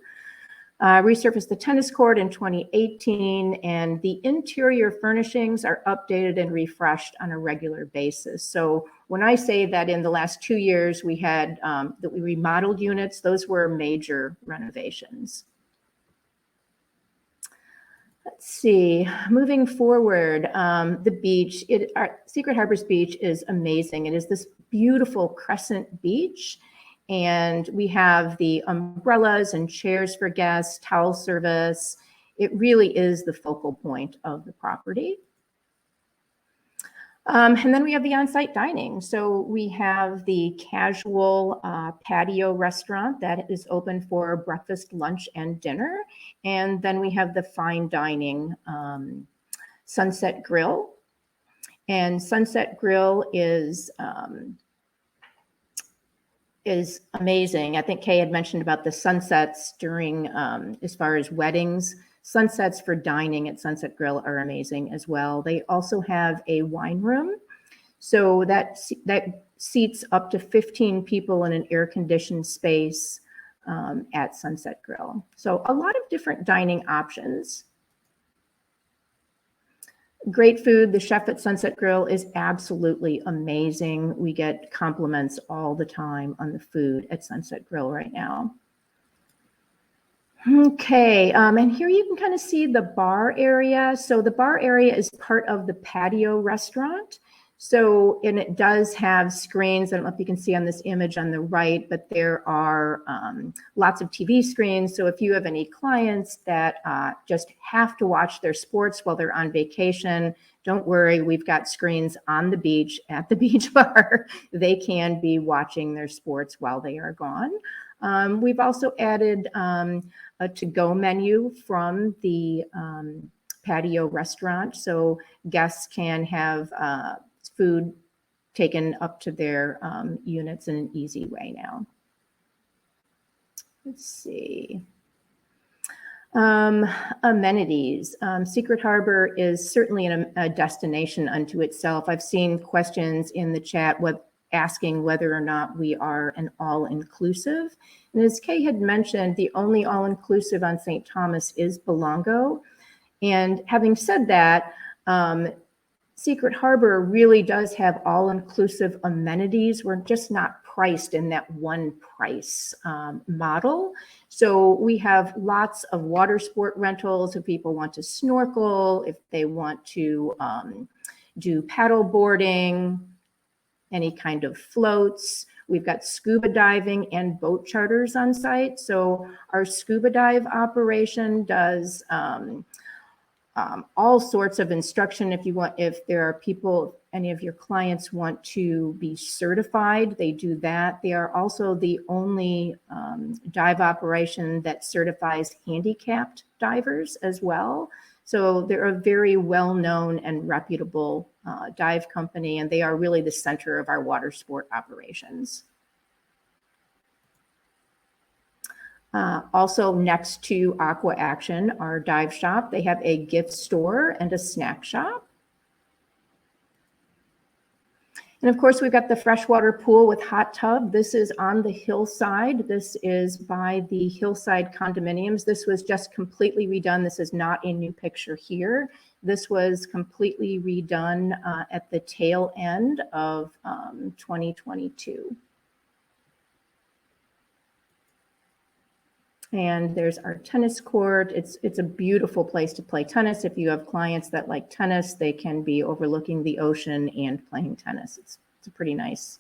[SPEAKER 2] Resurfaced the tennis court in 2018, and the interior furnishings are updated and refreshed on a regular basis. So when I say that in the last 2 years we had that we remodeled units, those were major renovations. Let's see, moving forward, the beach, Secret Harbor's beach is amazing. It is this beautiful crescent beach. And we have the umbrellas and chairs for guests, towel service. It really is the focal point of the property. And then we have the on-site dining. So we have the casual patio restaurant that is open for breakfast, lunch, and dinner. And then we have the fine dining Sunset Grill. And Sunset Grill is amazing. I think Kay had mentioned about the sunsets during, as far as weddings. Sunsets for dining at Sunset Grill are amazing as well. They also have a wine room. So that seats up to 15 people in an air-conditioned space at Sunset Grill. So a lot of different dining options. Great food. The chef at Sunset Grill is absolutely amazing. We get compliments all the time on the food at Sunset Grill right now. Okay, and here you can kind of see the bar area. So the bar area is part of the patio restaurant. So, and it does have screens. I don't know if you can see on this image on the right, but there are lots of TV screens. So if you have any clients that just have to watch their sports while they're on vacation, don't worry, we've got screens on the beach at the beach bar. They can be watching their sports while they are gone. We've also added a to-go menu from the patio restaurant. So guests can have food taken up to their units in an easy way now. Let's see. Amenities. Secret Harbor is certainly a destination unto itself. I've seen questions in the chat asking whether or not we are an all-inclusive. And as Kay had mentioned, the only all-inclusive on St. Thomas is Belongo. And having said that, Secret Harbor really does have all-inclusive amenities. We're just not priced in that one price model. So we have lots of water sport rentals if people want to snorkel, if they want to do paddle boarding, any kind of floats. We've got scuba diving and boat charters on site. So our scuba dive operation does all sorts of instruction. If there are people, any of your clients want to be certified, they do that. They are also the only dive operation that certifies handicapped divers as well. So they're a very well-known and reputable dive company, and they are really the center of our water sport operations. Also next to Aqua Action, our dive shop, they have a gift store and a snack shop. And of course, we've got the freshwater pool with hot tub. This is on the hillside. This is by the Hillside condominiums. This was just completely redone. This is not a new picture here. This was completely redone at the tail end of 2022. And there's our tennis court. It's a beautiful place to play tennis. If you have clients that like tennis, they can be overlooking the ocean and playing tennis. It's a pretty nice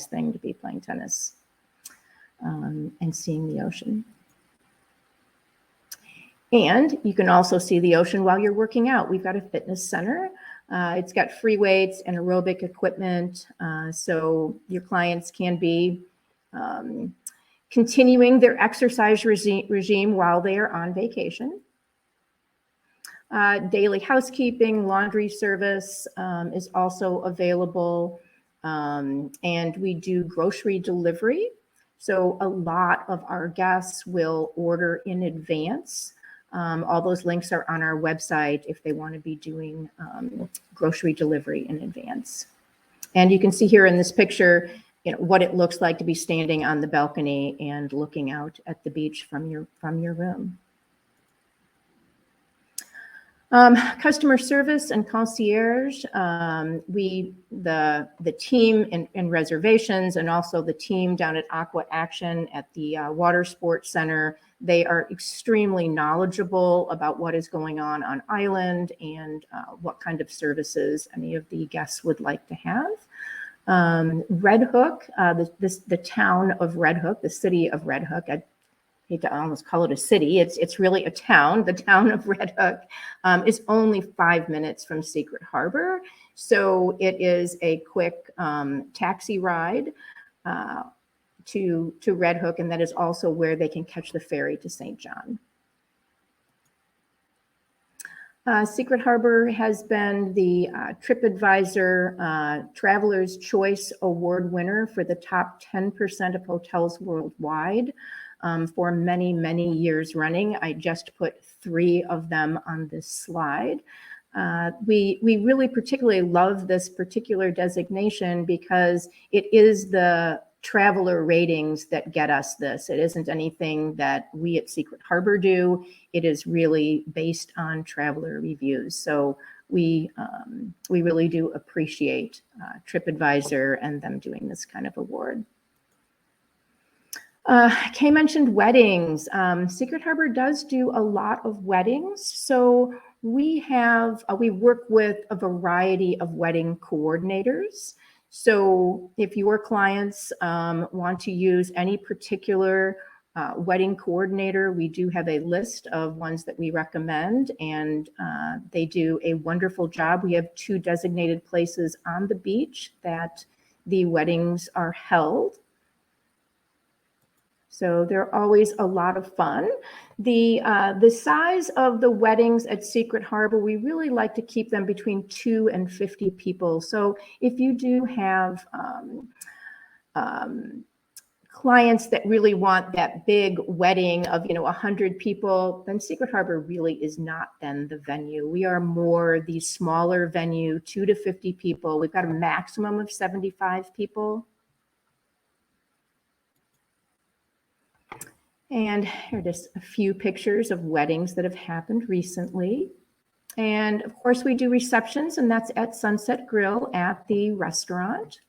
[SPEAKER 2] thing to be playing tennis and seeing the ocean. And you can also see the ocean while you're working out. We've got a fitness center. It's got free weights and aerobic equipment. So your clients can be continuing their exercise regime while they are on vacation. Daily housekeeping, laundry service is also available. And we do grocery delivery. So a lot of our guests will order in advance. All those links are on our website if they want to be doing grocery delivery in advance. And you can see here in this picture, what it looks like to be standing on the balcony and looking out at the beach from your room. Customer service and concierge, the team in reservations and also the team down at Aqua Action at the Water Sports Center, they are extremely knowledgeable about what is going on island and what kind of services any of the guests would like to have. Red Hook, the town of Red Hook, the city of Red Hook, I hate to almost call it a city, it's really a town. The town of Red Hook is only 5 minutes from Secret Harbor. So it is a quick taxi ride to Red Hook, and that is also where they can catch the ferry to St. John. Secret Harbor has been the TripAdvisor Traveler's Choice Award winner for the top 10% of hotels worldwide for many, many years running. I just put 3 of them on this slide. We really particularly love this particular designation because it is the traveler ratings that get us this. It isn't anything that we at Secret Harbor do. It is really based on traveler reviews. So we really do appreciate TripAdvisor and them doing this kind of award. Kay mentioned weddings. Secret Harbor does do a lot of weddings. So we work with a variety of wedding coordinators. So if your clients want to use any particular wedding coordinator, we do have a list of ones that we recommend, and they do a wonderful job. We have 2 designated places on the beach that the weddings are held. So they're always a lot of fun. The size of the weddings at Secret Harbor, we really like to keep them between 2 and 50 people. So if you do have clients that really want that big wedding of 100 people, then Secret Harbor really is not then the venue. We are more the smaller venue, 2 to 50 people. We've got a maximum of 75 people. And here are just a few pictures of weddings that have happened recently. And of course, we do receptions, and that's at Sunset Grill at the restaurant.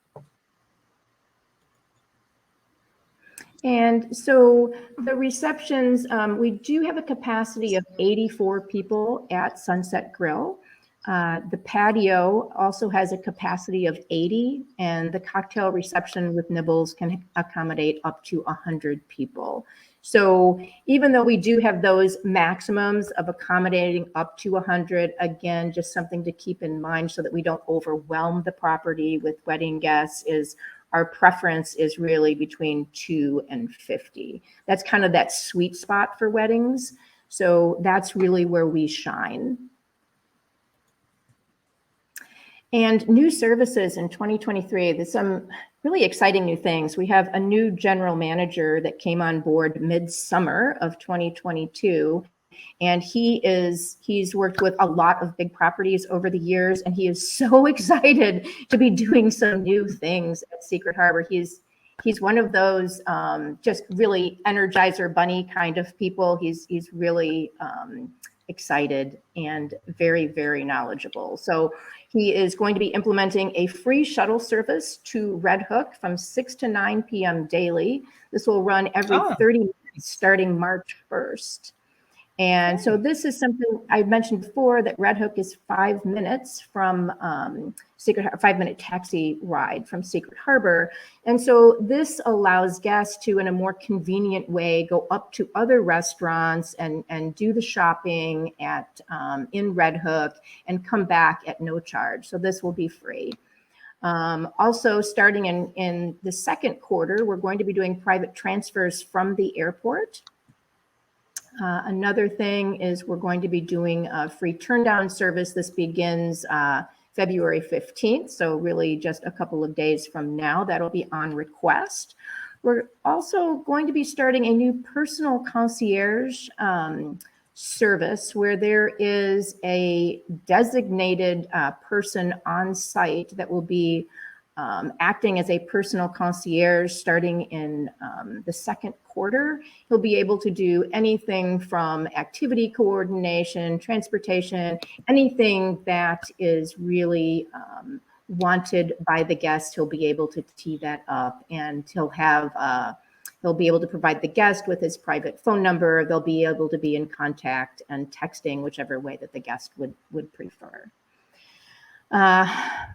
[SPEAKER 2] And so the receptions, we do have a capacity of 84 people at Sunset Grill. The patio also has a capacity of 80, and the cocktail reception with nibbles can accommodate up to 100 people. So even though we do have those maximums of accommodating up to 100, again, just something to keep in mind so that we don't overwhelm the property with wedding guests, is our preference is really between 2 and 50. That's kind of that sweet spot for weddings. So that's really where we shine. And new services in 2023, there's some really exciting new things. We have a new general manager that came on board mid-summer of 2022. And he's worked with a lot of big properties over the years, and he is so excited to be doing some new things at Secret Harbor. He's one of those just really Energizer Bunny kind of people. He's really excited and very, very knowledgeable. So he is going to be implementing a free shuttle service to Red Hook from 6 to 9 p.m. daily. This will run every 30 minutes starting March 1st. And so this is something I mentioned before, that Red Hook is 5 minutes from 5-minute taxi ride from Secret Harbor. And so this allows guests to, in a more convenient way, go up to other restaurants and do the shopping in Red Hook and come back at no charge. So this will be free. Also, starting in the second quarter, we're going to be doing private transfers from the airport. Another thing is we're going to be doing a free turndown service. This begins February 15th, so really just a couple of days from now. That'll be on request. We're also going to be starting a new personal concierge service where there is a designated person on site that will be acting as a personal concierge starting in the second quarter. He'll be able to do anything from activity coordination, transportation, anything that is really wanted by the guest. He'll be able to tee that up, and he'll be able to provide the guest with his private phone number. They'll be able to be in contact and texting, whichever way that the guest would prefer.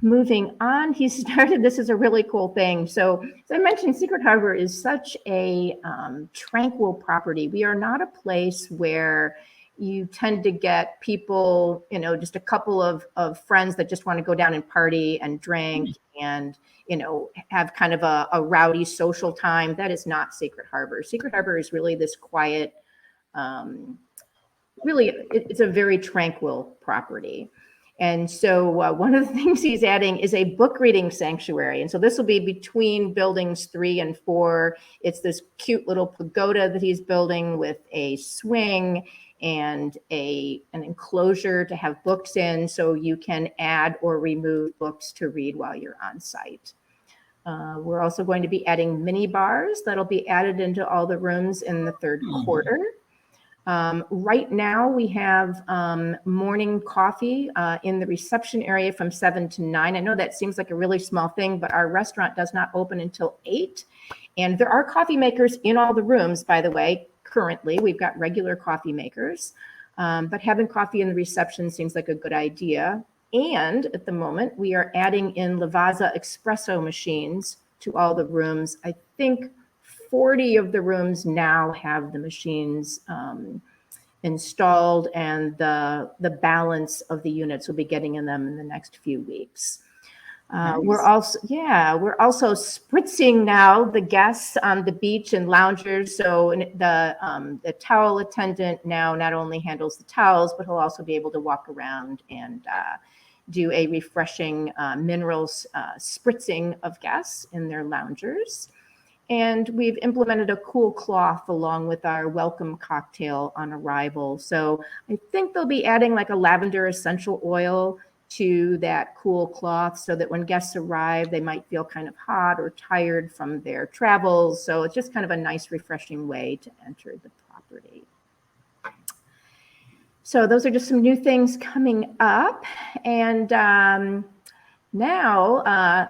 [SPEAKER 2] Moving on, he started, this is a really cool thing. So as I mentioned, Secret Harbor is such a tranquil property. We are not a place where you tend to get people, just a couple of friends that just want to go down and party and drink and, have kind of a rowdy social time. That is not Secret Harbor. Secret Harbor is really this quiet, it's a very tranquil property. And so one of the things he's adding is a book reading sanctuary. And so this will be between buildings 3 and 4. It's this cute little pagoda that he's building with a swing and an enclosure to have books in, so you can add or remove books to read while you're on site. We're also going to be adding mini bars that'll be added into all the rooms in the third quarter. Right now we have morning coffee in the reception area from 7 to 9. I know that seems like a really small thing, but our restaurant does not open until 8. And there are coffee makers in all the rooms, by the way. Currently, we've got regular coffee makers, but having coffee in the reception seems like a good idea. And at the moment, we are adding in Lavazza espresso machines to all the rooms. I think 40 of the rooms now have the machines installed, and the balance of the units will be getting in them in the next few weeks.
[SPEAKER 1] Nice.
[SPEAKER 2] We're also spritzing now the guests on the beach and loungers. So the towel attendant now not only handles the towels, but he'll also be able to walk around and do a refreshing minerals spritzing of guests in their loungers. And we've implemented a cool cloth along with our welcome cocktail on arrival. So I think they'll be adding like a lavender essential oil to that cool cloth so that when guests arrive, they might feel kind of hot or tired from their travels. So it's just kind of a nice, refreshing way to enter the property. So those are just some new things coming up. And now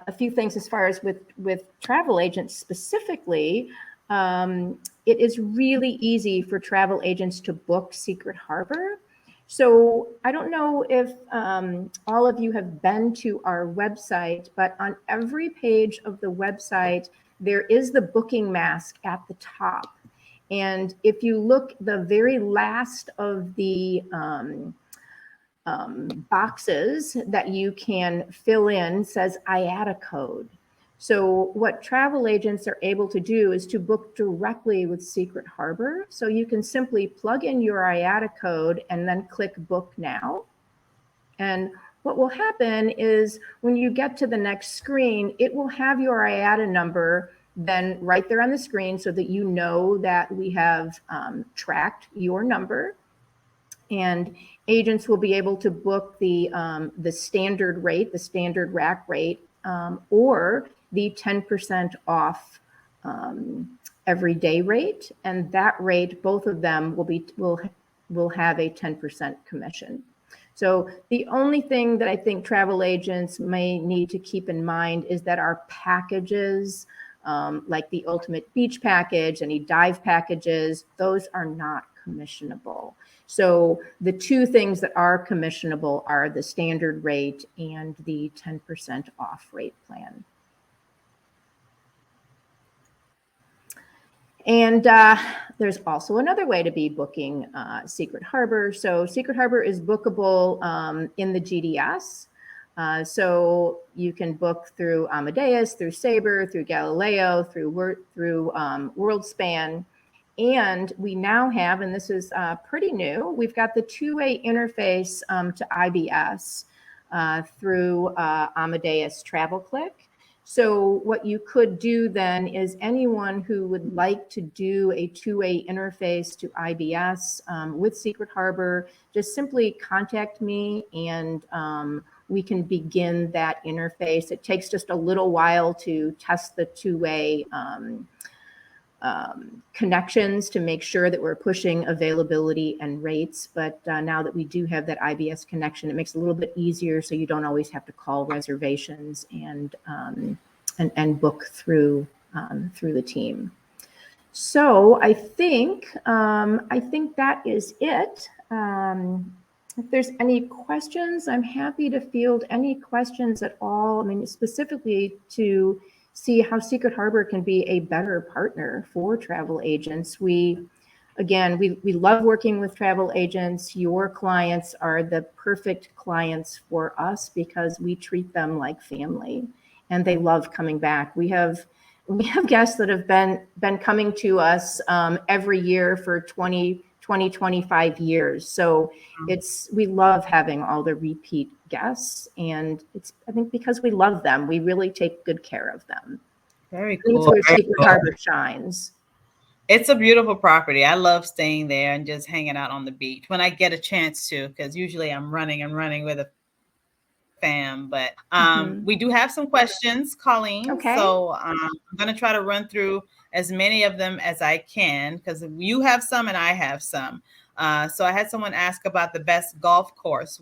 [SPEAKER 2] a few things as far as with travel agents specifically. It is really easy for travel agents to book Secret Harbor. So I don't know if all of you have been to our website, but on every page of the website, there is the booking mask at the top. And if you look, the very last of the boxes that you can fill in says IATA code. So what travel agents are able to do is to book directly with Secret Harbor. So you can simply plug in your IATA code and then click book now. And what will happen is when you get to the next screen, it will have your IATA number then right there on the screen so that you know that we have tracked your number. And agents will be able to book the standard rate, the standard rack rate, or the 10% off everyday rate, and that rate, both of them will have a 10% commission. So the only thing that I think travel agents may need to keep in mind is that our packages, like the Ultimate Beach Package, any dive packages, those are not commissionable. So the two things that are commissionable are the standard rate and the 10% off rate plan. And there's also another way to be booking Secret Harbor. So Secret Harbor is bookable in the GDS. So you can book through Amadeus, through Sabre, through Galileo, through WorldSpan. And we now have, and this is pretty new, we've got the two-way interface to IBS through Amadeus TravelClick. So what you could do then is anyone who would like to do a two-way interface to IBS with Secret Harbor, just simply contact me and we can begin that interface. It takes just a little while to test the two-way connections to make sure that we're pushing availability and rates. But now that we do have that IBS connection, it makes it a little bit easier so you don't always have to call reservations and book through the team. So I think that is it. If there's any questions, I'm happy to field any questions at all. I mean, specifically to see how Secret Harbor can be a better partner for travel agents. We love working with travel agents. Your clients are the perfect clients for us because we treat them like family and they love coming back. We have guests that have been coming to us every year for 25 years. So we love having all the repeat guests, and I think because we love them, we really take good care of them.
[SPEAKER 1] Very cool.
[SPEAKER 2] That's where Secret Harbor shines.
[SPEAKER 1] It's a beautiful property. I love staying there and just hanging out on the beach when I get a chance to, because usually I'm running with fam, but
[SPEAKER 2] Mhm.
[SPEAKER 1] we do have some questions, Colleen.
[SPEAKER 2] Okay.
[SPEAKER 1] So I'm going to try to run through as many of them as I can because you have some and I have some. So I had someone ask about the best golf course,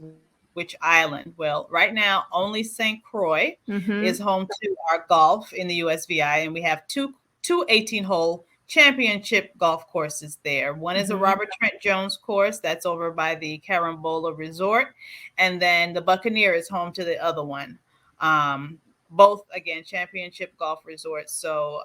[SPEAKER 1] which island? Well, right now, only St. Croix is home to our golf in the USVI, and we have two 18-hole championship golf courses there. One is a Robert Trent Jones course that's over by the Carambola Resort, and then the Buccaneer is home to the other one. Both, again, championship golf resorts. So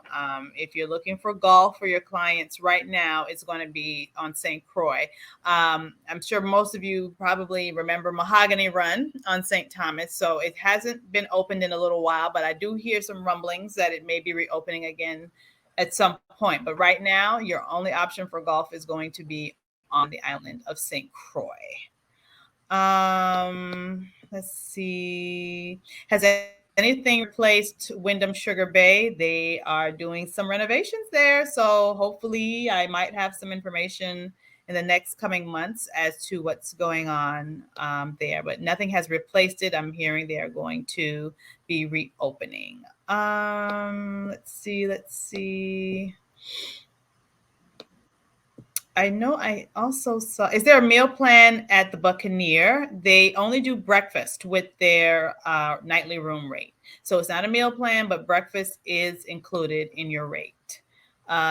[SPEAKER 1] if you're looking for golf for your clients right now, it's going to be on St. Croix. I'm sure most of you probably remember Mahogany Run on St. Thomas. So it hasn't been opened in a little while, but I do hear some rumblings that it may be reopening again at some point. But right now, your only option for golf is going to be on the island of St. Croix. Let's see. Has anything replaced Wyndham Sugar Bay? They are doing some renovations there. So hopefully I might have some information in the next coming months as to what's going on there. But nothing has replaced it. I'm hearing they are going to be reopening. Let's see. I know I also saw, is there a meal plan at the Buccaneer? They only do breakfast with their nightly room rate. So it's not a meal plan, but breakfast is included in your rate.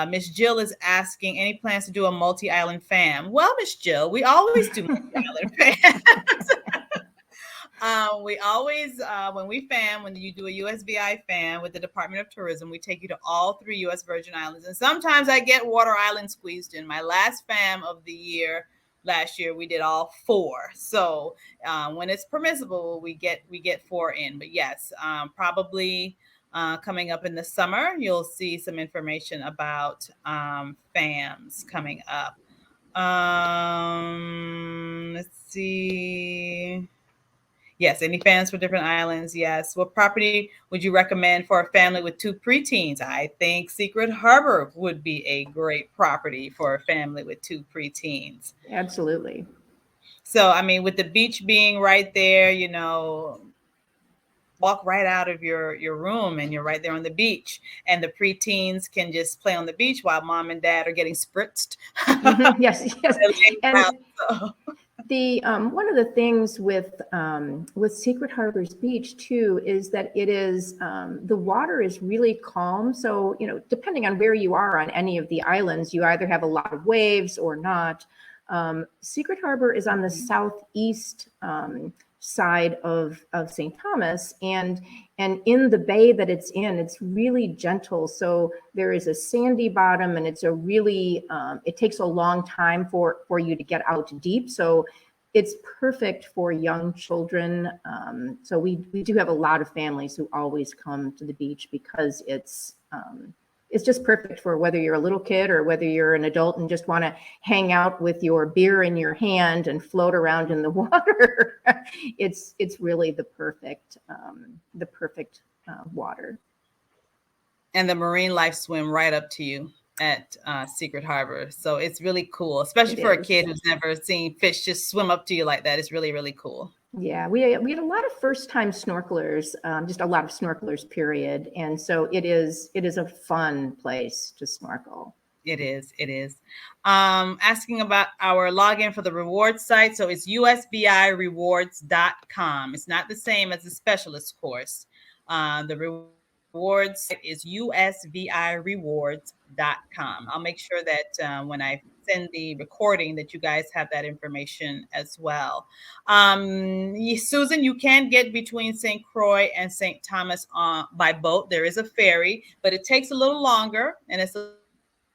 [SPEAKER 1] Miss Jill is asking, any plans to do a multi-island fam? Well, Miss Jill, we always do multi-island fams. We always, when you do a USVI fam with the Department of Tourism, we take you to all 3 U.S. Virgin Islands. And sometimes I get Water Island squeezed in. My last fam of the year, last year, we did all 4. So when it's permissible, we get 4 in. But yes, probably coming up in the summer, you'll see some information about fams coming up. Let's see. Yes, any fans for different islands? Yes. What property would you recommend for a family with 2 preteens? I think Secret Harbor would be a great property for a family with 2 preteens.
[SPEAKER 2] Absolutely.
[SPEAKER 1] So, I mean, with the beach being right there, walk right out of your room and you're right there on the beach. And the preteens can just play on the beach while mom and dad are getting spritzed.
[SPEAKER 2] Yes. And the one of the things with Secret Harbor's beach too is that it is the water is really calm. So depending on where you are on any of the islands, you either have a lot of waves or not. Secret Harbor is on the southeast side of St. Thomas, and in the bay that it's in, it's really gentle. So there is a sandy bottom, and it's a really it takes a long time for you to get out deep. So it's perfect for young children. So we do have a lot of families who always come to the beach because it's just perfect for whether you're a little kid or whether you're an adult and just want to hang out with your beer in your hand and float around in the water. It's really the perfect water.
[SPEAKER 1] And the marine life swim right up to you at Secret Harbor. So it's really cool, especially for a kid who's never seen fish just swim up to you like that. It's really, really cool.
[SPEAKER 2] Yeah, we had a lot of first-time snorkelers, just a lot of snorkelers, period. And so it is a fun place to snorkel.
[SPEAKER 1] It is. Asking about our login for the reward site. So it's USVIrewards.com. It's not the same as the specialist course. The rewards site is USVIrewards.com. I'll make sure that when I send the recording that you guys have that information as well. Susan, you can get between St. Croix and St. Thomas by boat. There is a ferry, but it takes a little longer and it's a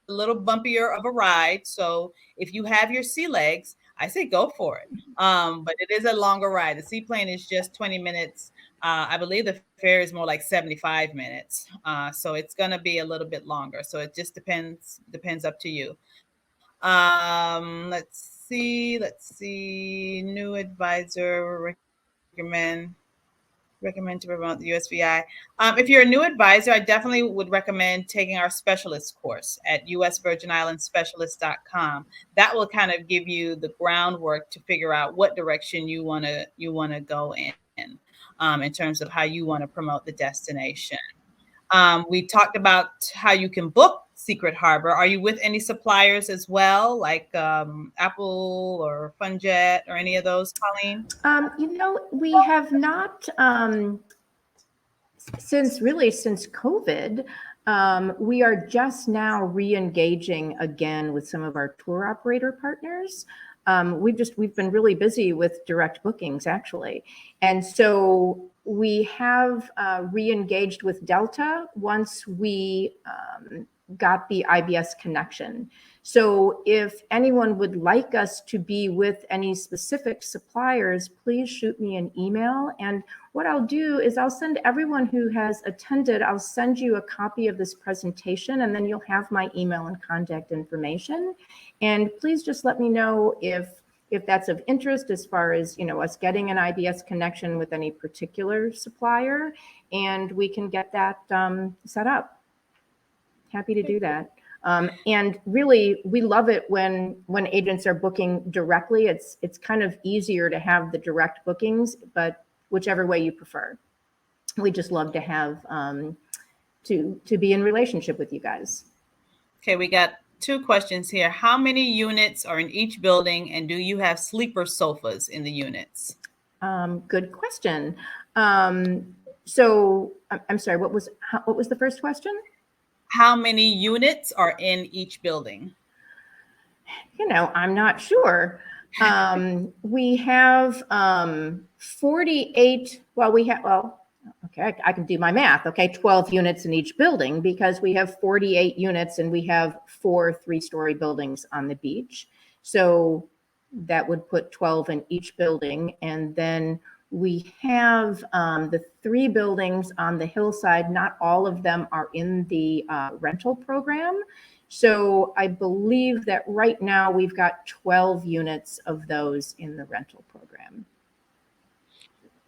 [SPEAKER 1] little bumpier of a ride. So if you have your sea legs, I say go for it. But it is a longer ride. The seaplane is just 20 minutes. I believe the ferry is more like 75 minutes. So it's going to be a little bit longer. So it just depends up to you. Let's see. New advisor recommend to promote the USVI. If you're a new advisor, I definitely would recommend taking our specialist course at usvirginislandspecialist.com. That will kind of give you the groundwork to figure out what direction you want to go in. in terms of how you want to promote the destination. We talked about how you can book Secret Harbor. Are you with any suppliers as well, like Apple or FunJet or any of those, Colleen?
[SPEAKER 2] We have not, since COVID. We are just now re-engaging again with some of our tour operator partners. We've been really busy with direct bookings, actually. And so we have re-engaged with Delta once we got the IBS connection. So if anyone would like us to be with any specific suppliers, please shoot me an email. And what I'll do is I'll send everyone who has attended, I'll send you a copy of this presentation, and then you'll have my email and contact information. And please just let me know if that's of interest as far as, us getting an IBS connection with any particular supplier, and we can get that set up. Happy to do that. And really, we love it when agents are booking directly. It's kind of easier to have the direct bookings, but whichever way you prefer. We just love to have to be in relationship with you guys.
[SPEAKER 1] Okay, we got 2 questions here. How many units are in each building, and do you have sleeper sofas in the units?
[SPEAKER 2] Good question. So I'm sorry, what was the first question?
[SPEAKER 1] How many units are in each building?
[SPEAKER 2] I'm not sure. We have 48. Okay, I can do my math. Okay, 12 units in each building because we have 48 units and we have 4 3-story buildings on the beach. So that would put 12 in each building. And then we have the 3 buildings on the hillside. Not all of them are in the rental program. So I believe that right now we've got 12 units of those in the rental program.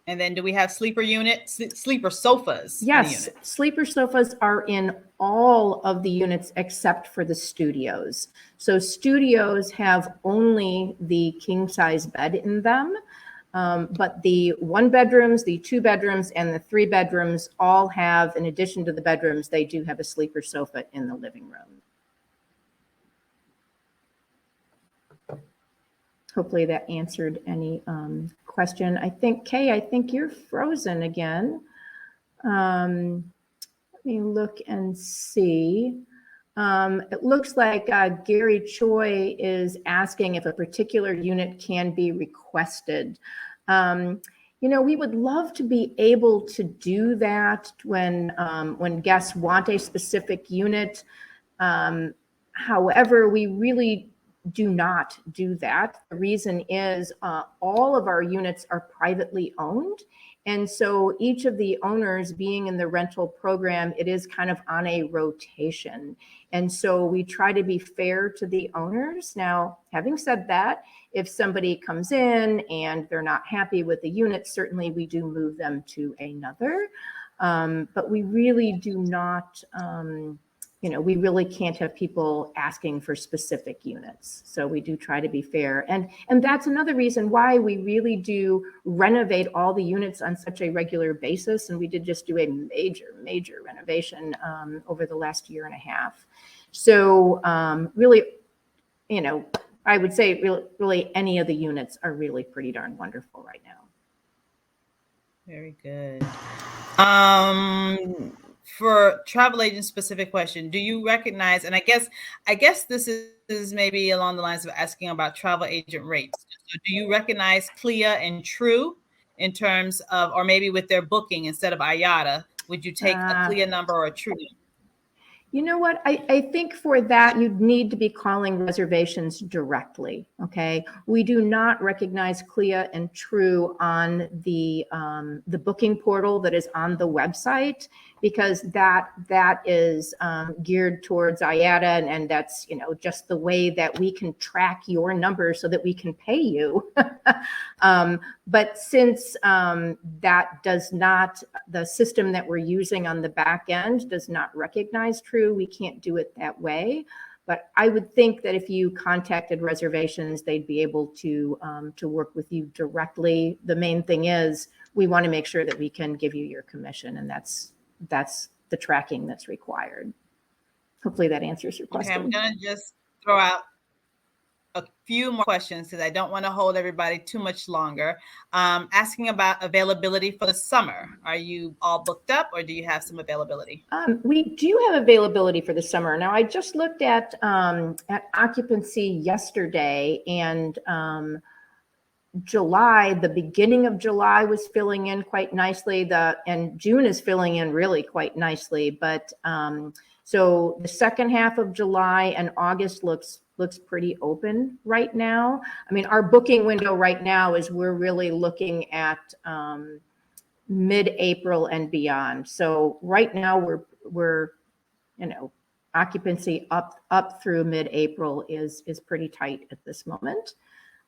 [SPEAKER 1] And then do we have sleeper sofas?
[SPEAKER 2] Yes, sleeper sofas are in all of the units except for the studios. So studios have only the king size bed in them. But the 1 bedrooms, the 2 bedrooms, and the 3 bedrooms all have, in addition to the bedrooms, they do have a sleeper sofa in the living room. Hopefully that answered any question. Kay, I think you're frozen again. Let me look and see. It looks like Gary Choi is asking if a particular unit can be requested. We would love to be able to do that when guests want a specific unit. However, we really do not do that. The reason is all of our units are privately owned. And so each of the owners being in the rental program, it is kind of on a rotation. And so we try to be fair to the owners. Now, having said that, if somebody comes in and they're not happy with the unit, certainly we do move them to another. But we really do not, we really can't have people asking for specific units. So we do try to be fair. And that's another reason why we really do renovate all the units on such a regular basis. And we did just do a major renovation over the last 1.5 years. So really, I would say really any of the units are really pretty darn wonderful right now.
[SPEAKER 1] Very good. For travel agent specific question, do you recognize, and I guess this is maybe along the lines of asking about travel agent rates. So do you recognize CLIA and True in terms of, or maybe with their booking instead of IATA, would you take a CLIA number or a True number?
[SPEAKER 2] You know what? I think for that, you'd need to be calling reservations directly, okay? We do not recognize CLIA and True on the booking portal that is on the website, because that is geared towards IATA, and that's, just the way that we can track your numbers so that we can pay you. But since that does not, the system that we're using on the back end does not recognize True, we can't do it that way. But I would think that if you contacted reservations, they'd be able to work with you directly. The main thing is we want to make sure that we can give you your commission, and that's the tracking that's required. Hopefully that answers your question.
[SPEAKER 1] Okay, I'm gonna just throw out a few more questions because I don't want to hold everybody too much longer. Asking about availability for the summer. Are you all booked up, or do you have some availability?
[SPEAKER 2] We do have availability for the summer. Now, I just looked at occupancy yesterday, and July, the beginning of July was filling in quite nicely. And June is filling in really quite nicely. But so the second half of July and August looks pretty open right now. I mean, our booking window right now is we're really looking at mid-April and beyond. So right now we're occupancy up through mid-April is pretty tight at this moment.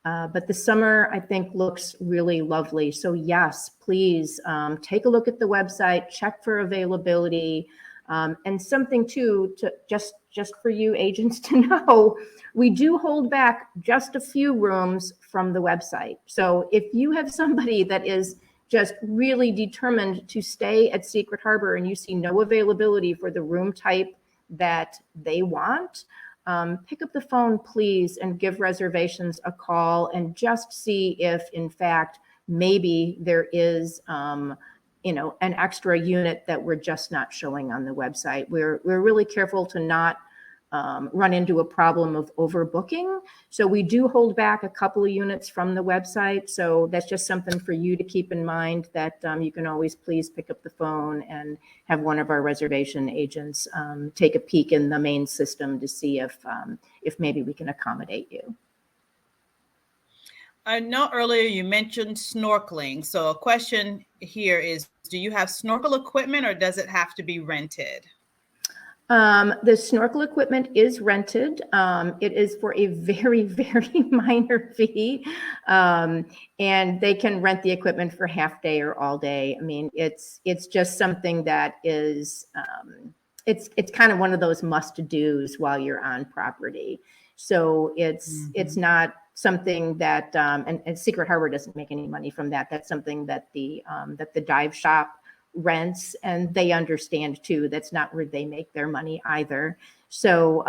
[SPEAKER 2] But the summer, I think, looks really lovely. So yes, please take a look at the website, check for availability, and something too, to just for you agents to know, we do hold back just a few rooms from the website. So if you have somebody that is just really determined to stay at Secret Harbor and you see no availability for the room type that they want, pick up the phone, please, and give reservations a call and just see if, in fact, maybe there is, an extra unit that we're just not showing on the website. We're really careful to not run into a problem of overbooking. So we do hold back a couple of units from the website. So that's just something for you to keep in mind, that you can always please pick up the phone and have one of our reservation agents take a peek in the main system to see if maybe we can accommodate you.
[SPEAKER 1] I know earlier you mentioned snorkeling. So a question here is, do you have snorkel equipment, or does it have to be rented?
[SPEAKER 2] The snorkel equipment is rented. It is for a very, very minor fee. And they can rent the equipment for half day or all day. I mean, it's just something that is, it's kind of one of those must-dos while you're on property. So it's not something that, and Secret Harbor doesn't make any money from that. That's something that the dive shop rents, and they understand too, that's not where they make their money either. So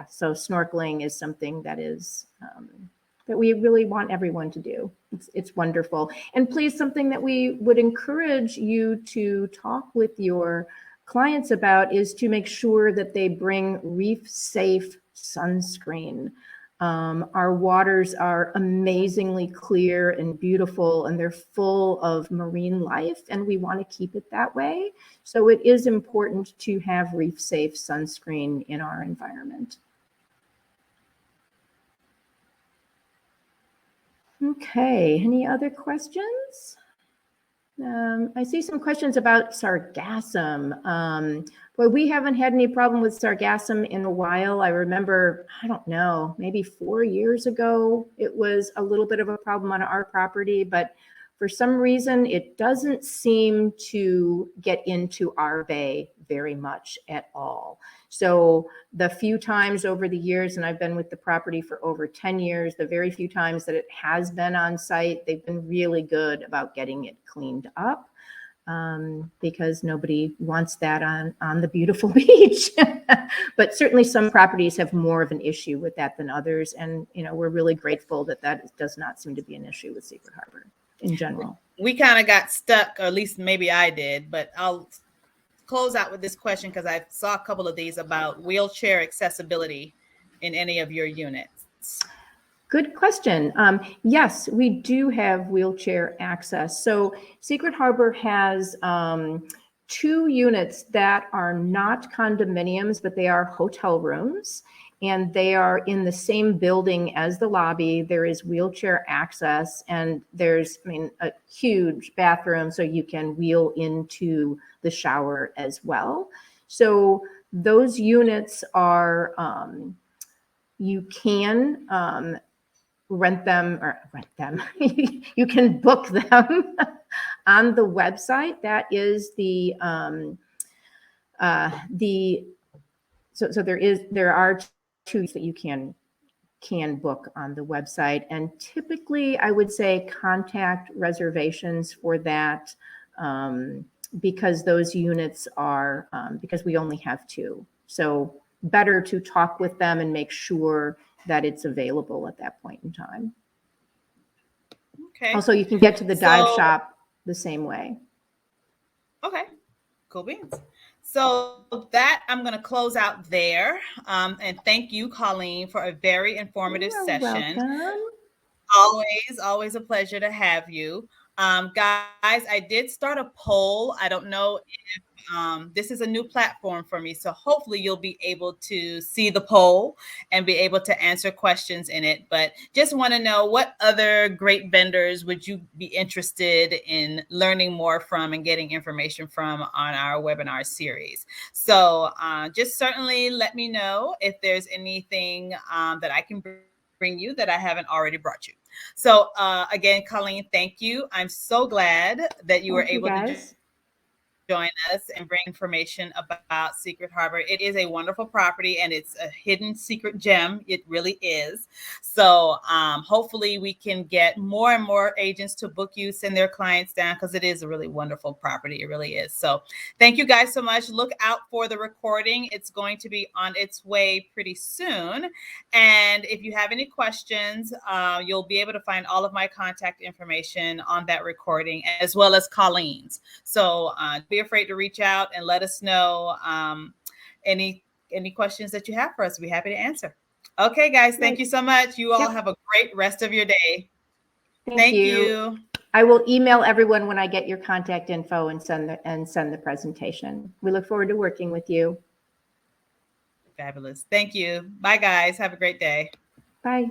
[SPEAKER 2] so snorkeling is something that is that we really want everyone to do. It's wonderful. And please, something that we would encourage you to talk with your clients about is to make sure that they bring reef safe sunscreen. Our waters are amazingly clear and beautiful, and they're full of marine life, and we want to keep it that way. So it is important to have reef-safe sunscreen in our environment. Okay, any other questions? I see some questions about sargassum. Boy, we haven't had any problem with sargassum in a while. I remember, I don't know, maybe 4 years ago, it was a little bit of a problem on our property, but for some reason, it doesn't seem to get into our bay very much at all. So the few times over the years, and I've been with the property for over 10 years, the very few times that it has been on site, they've been really good about getting it cleaned up. Because nobody wants that on the beautiful beach. But certainly some properties have more of an issue with that than others. And, we're really grateful that that does not seem to be an issue with Secret Harbor in general.
[SPEAKER 1] We kind of got stuck, or at least maybe I did, but I'll close out with this question because I saw a couple of these about wheelchair accessibility in any of your units.
[SPEAKER 2] Good question. Yes, we do have wheelchair access. So Secret Harbor has 2 units that are not condominiums, but they are hotel rooms, and they are in the same building as the lobby. There is wheelchair access, and there's, a huge bathroom, so you can wheel into the shower as well. So those units are, you can rent them. You can book them on the website. That is so there are 2 that you can can book on the website. And typically, I would say contact reservations for that because those units are, because we only have 2. So better to talk with them and make sure that it's available at that point in time.
[SPEAKER 1] Okay.
[SPEAKER 2] Also, you can get to the dive
[SPEAKER 1] So-
[SPEAKER 2] shop the same way.
[SPEAKER 1] Okay, cool beans. So that I'm going to close out there. And thank you, Colleen, for a very informative
[SPEAKER 2] You're
[SPEAKER 1] session.
[SPEAKER 2] welcome.
[SPEAKER 1] Always a pleasure to have you. Guys, I did start a poll. I don't know if this is a new platform for me, so hopefully you'll be able to see the poll and be able to answer questions in it. But just want to know, what other great vendors would you be interested in learning more from and getting information from on our webinar series? So just certainly let me know if there's anything that I can bring you that I haven't already brought you. So again, Colleen, thank you. I'm so glad that you were able to join us and bring information about Secret Harbor. It is a wonderful property and it's a hidden secret gem. It really is. So hopefully we can get more and more agents to book you, send their clients down, because it is a really wonderful property. It really is. So thank you guys so much. Look out for the recording. It's going to be on its way pretty soon. And if you have any questions, you'll be able to find all of my contact information on that recording, as well as Colleen's. So be afraid to reach out and let us know any questions that you have for us. We'll be happy to answer. Okay, guys, thank you so much. You all have a great rest of your day. Thank you.
[SPEAKER 2] I will email everyone when I get your contact info and send the presentation. We look forward to working with you.
[SPEAKER 1] Fabulous. Thank you. Bye, guys. Have a great day.
[SPEAKER 2] Bye.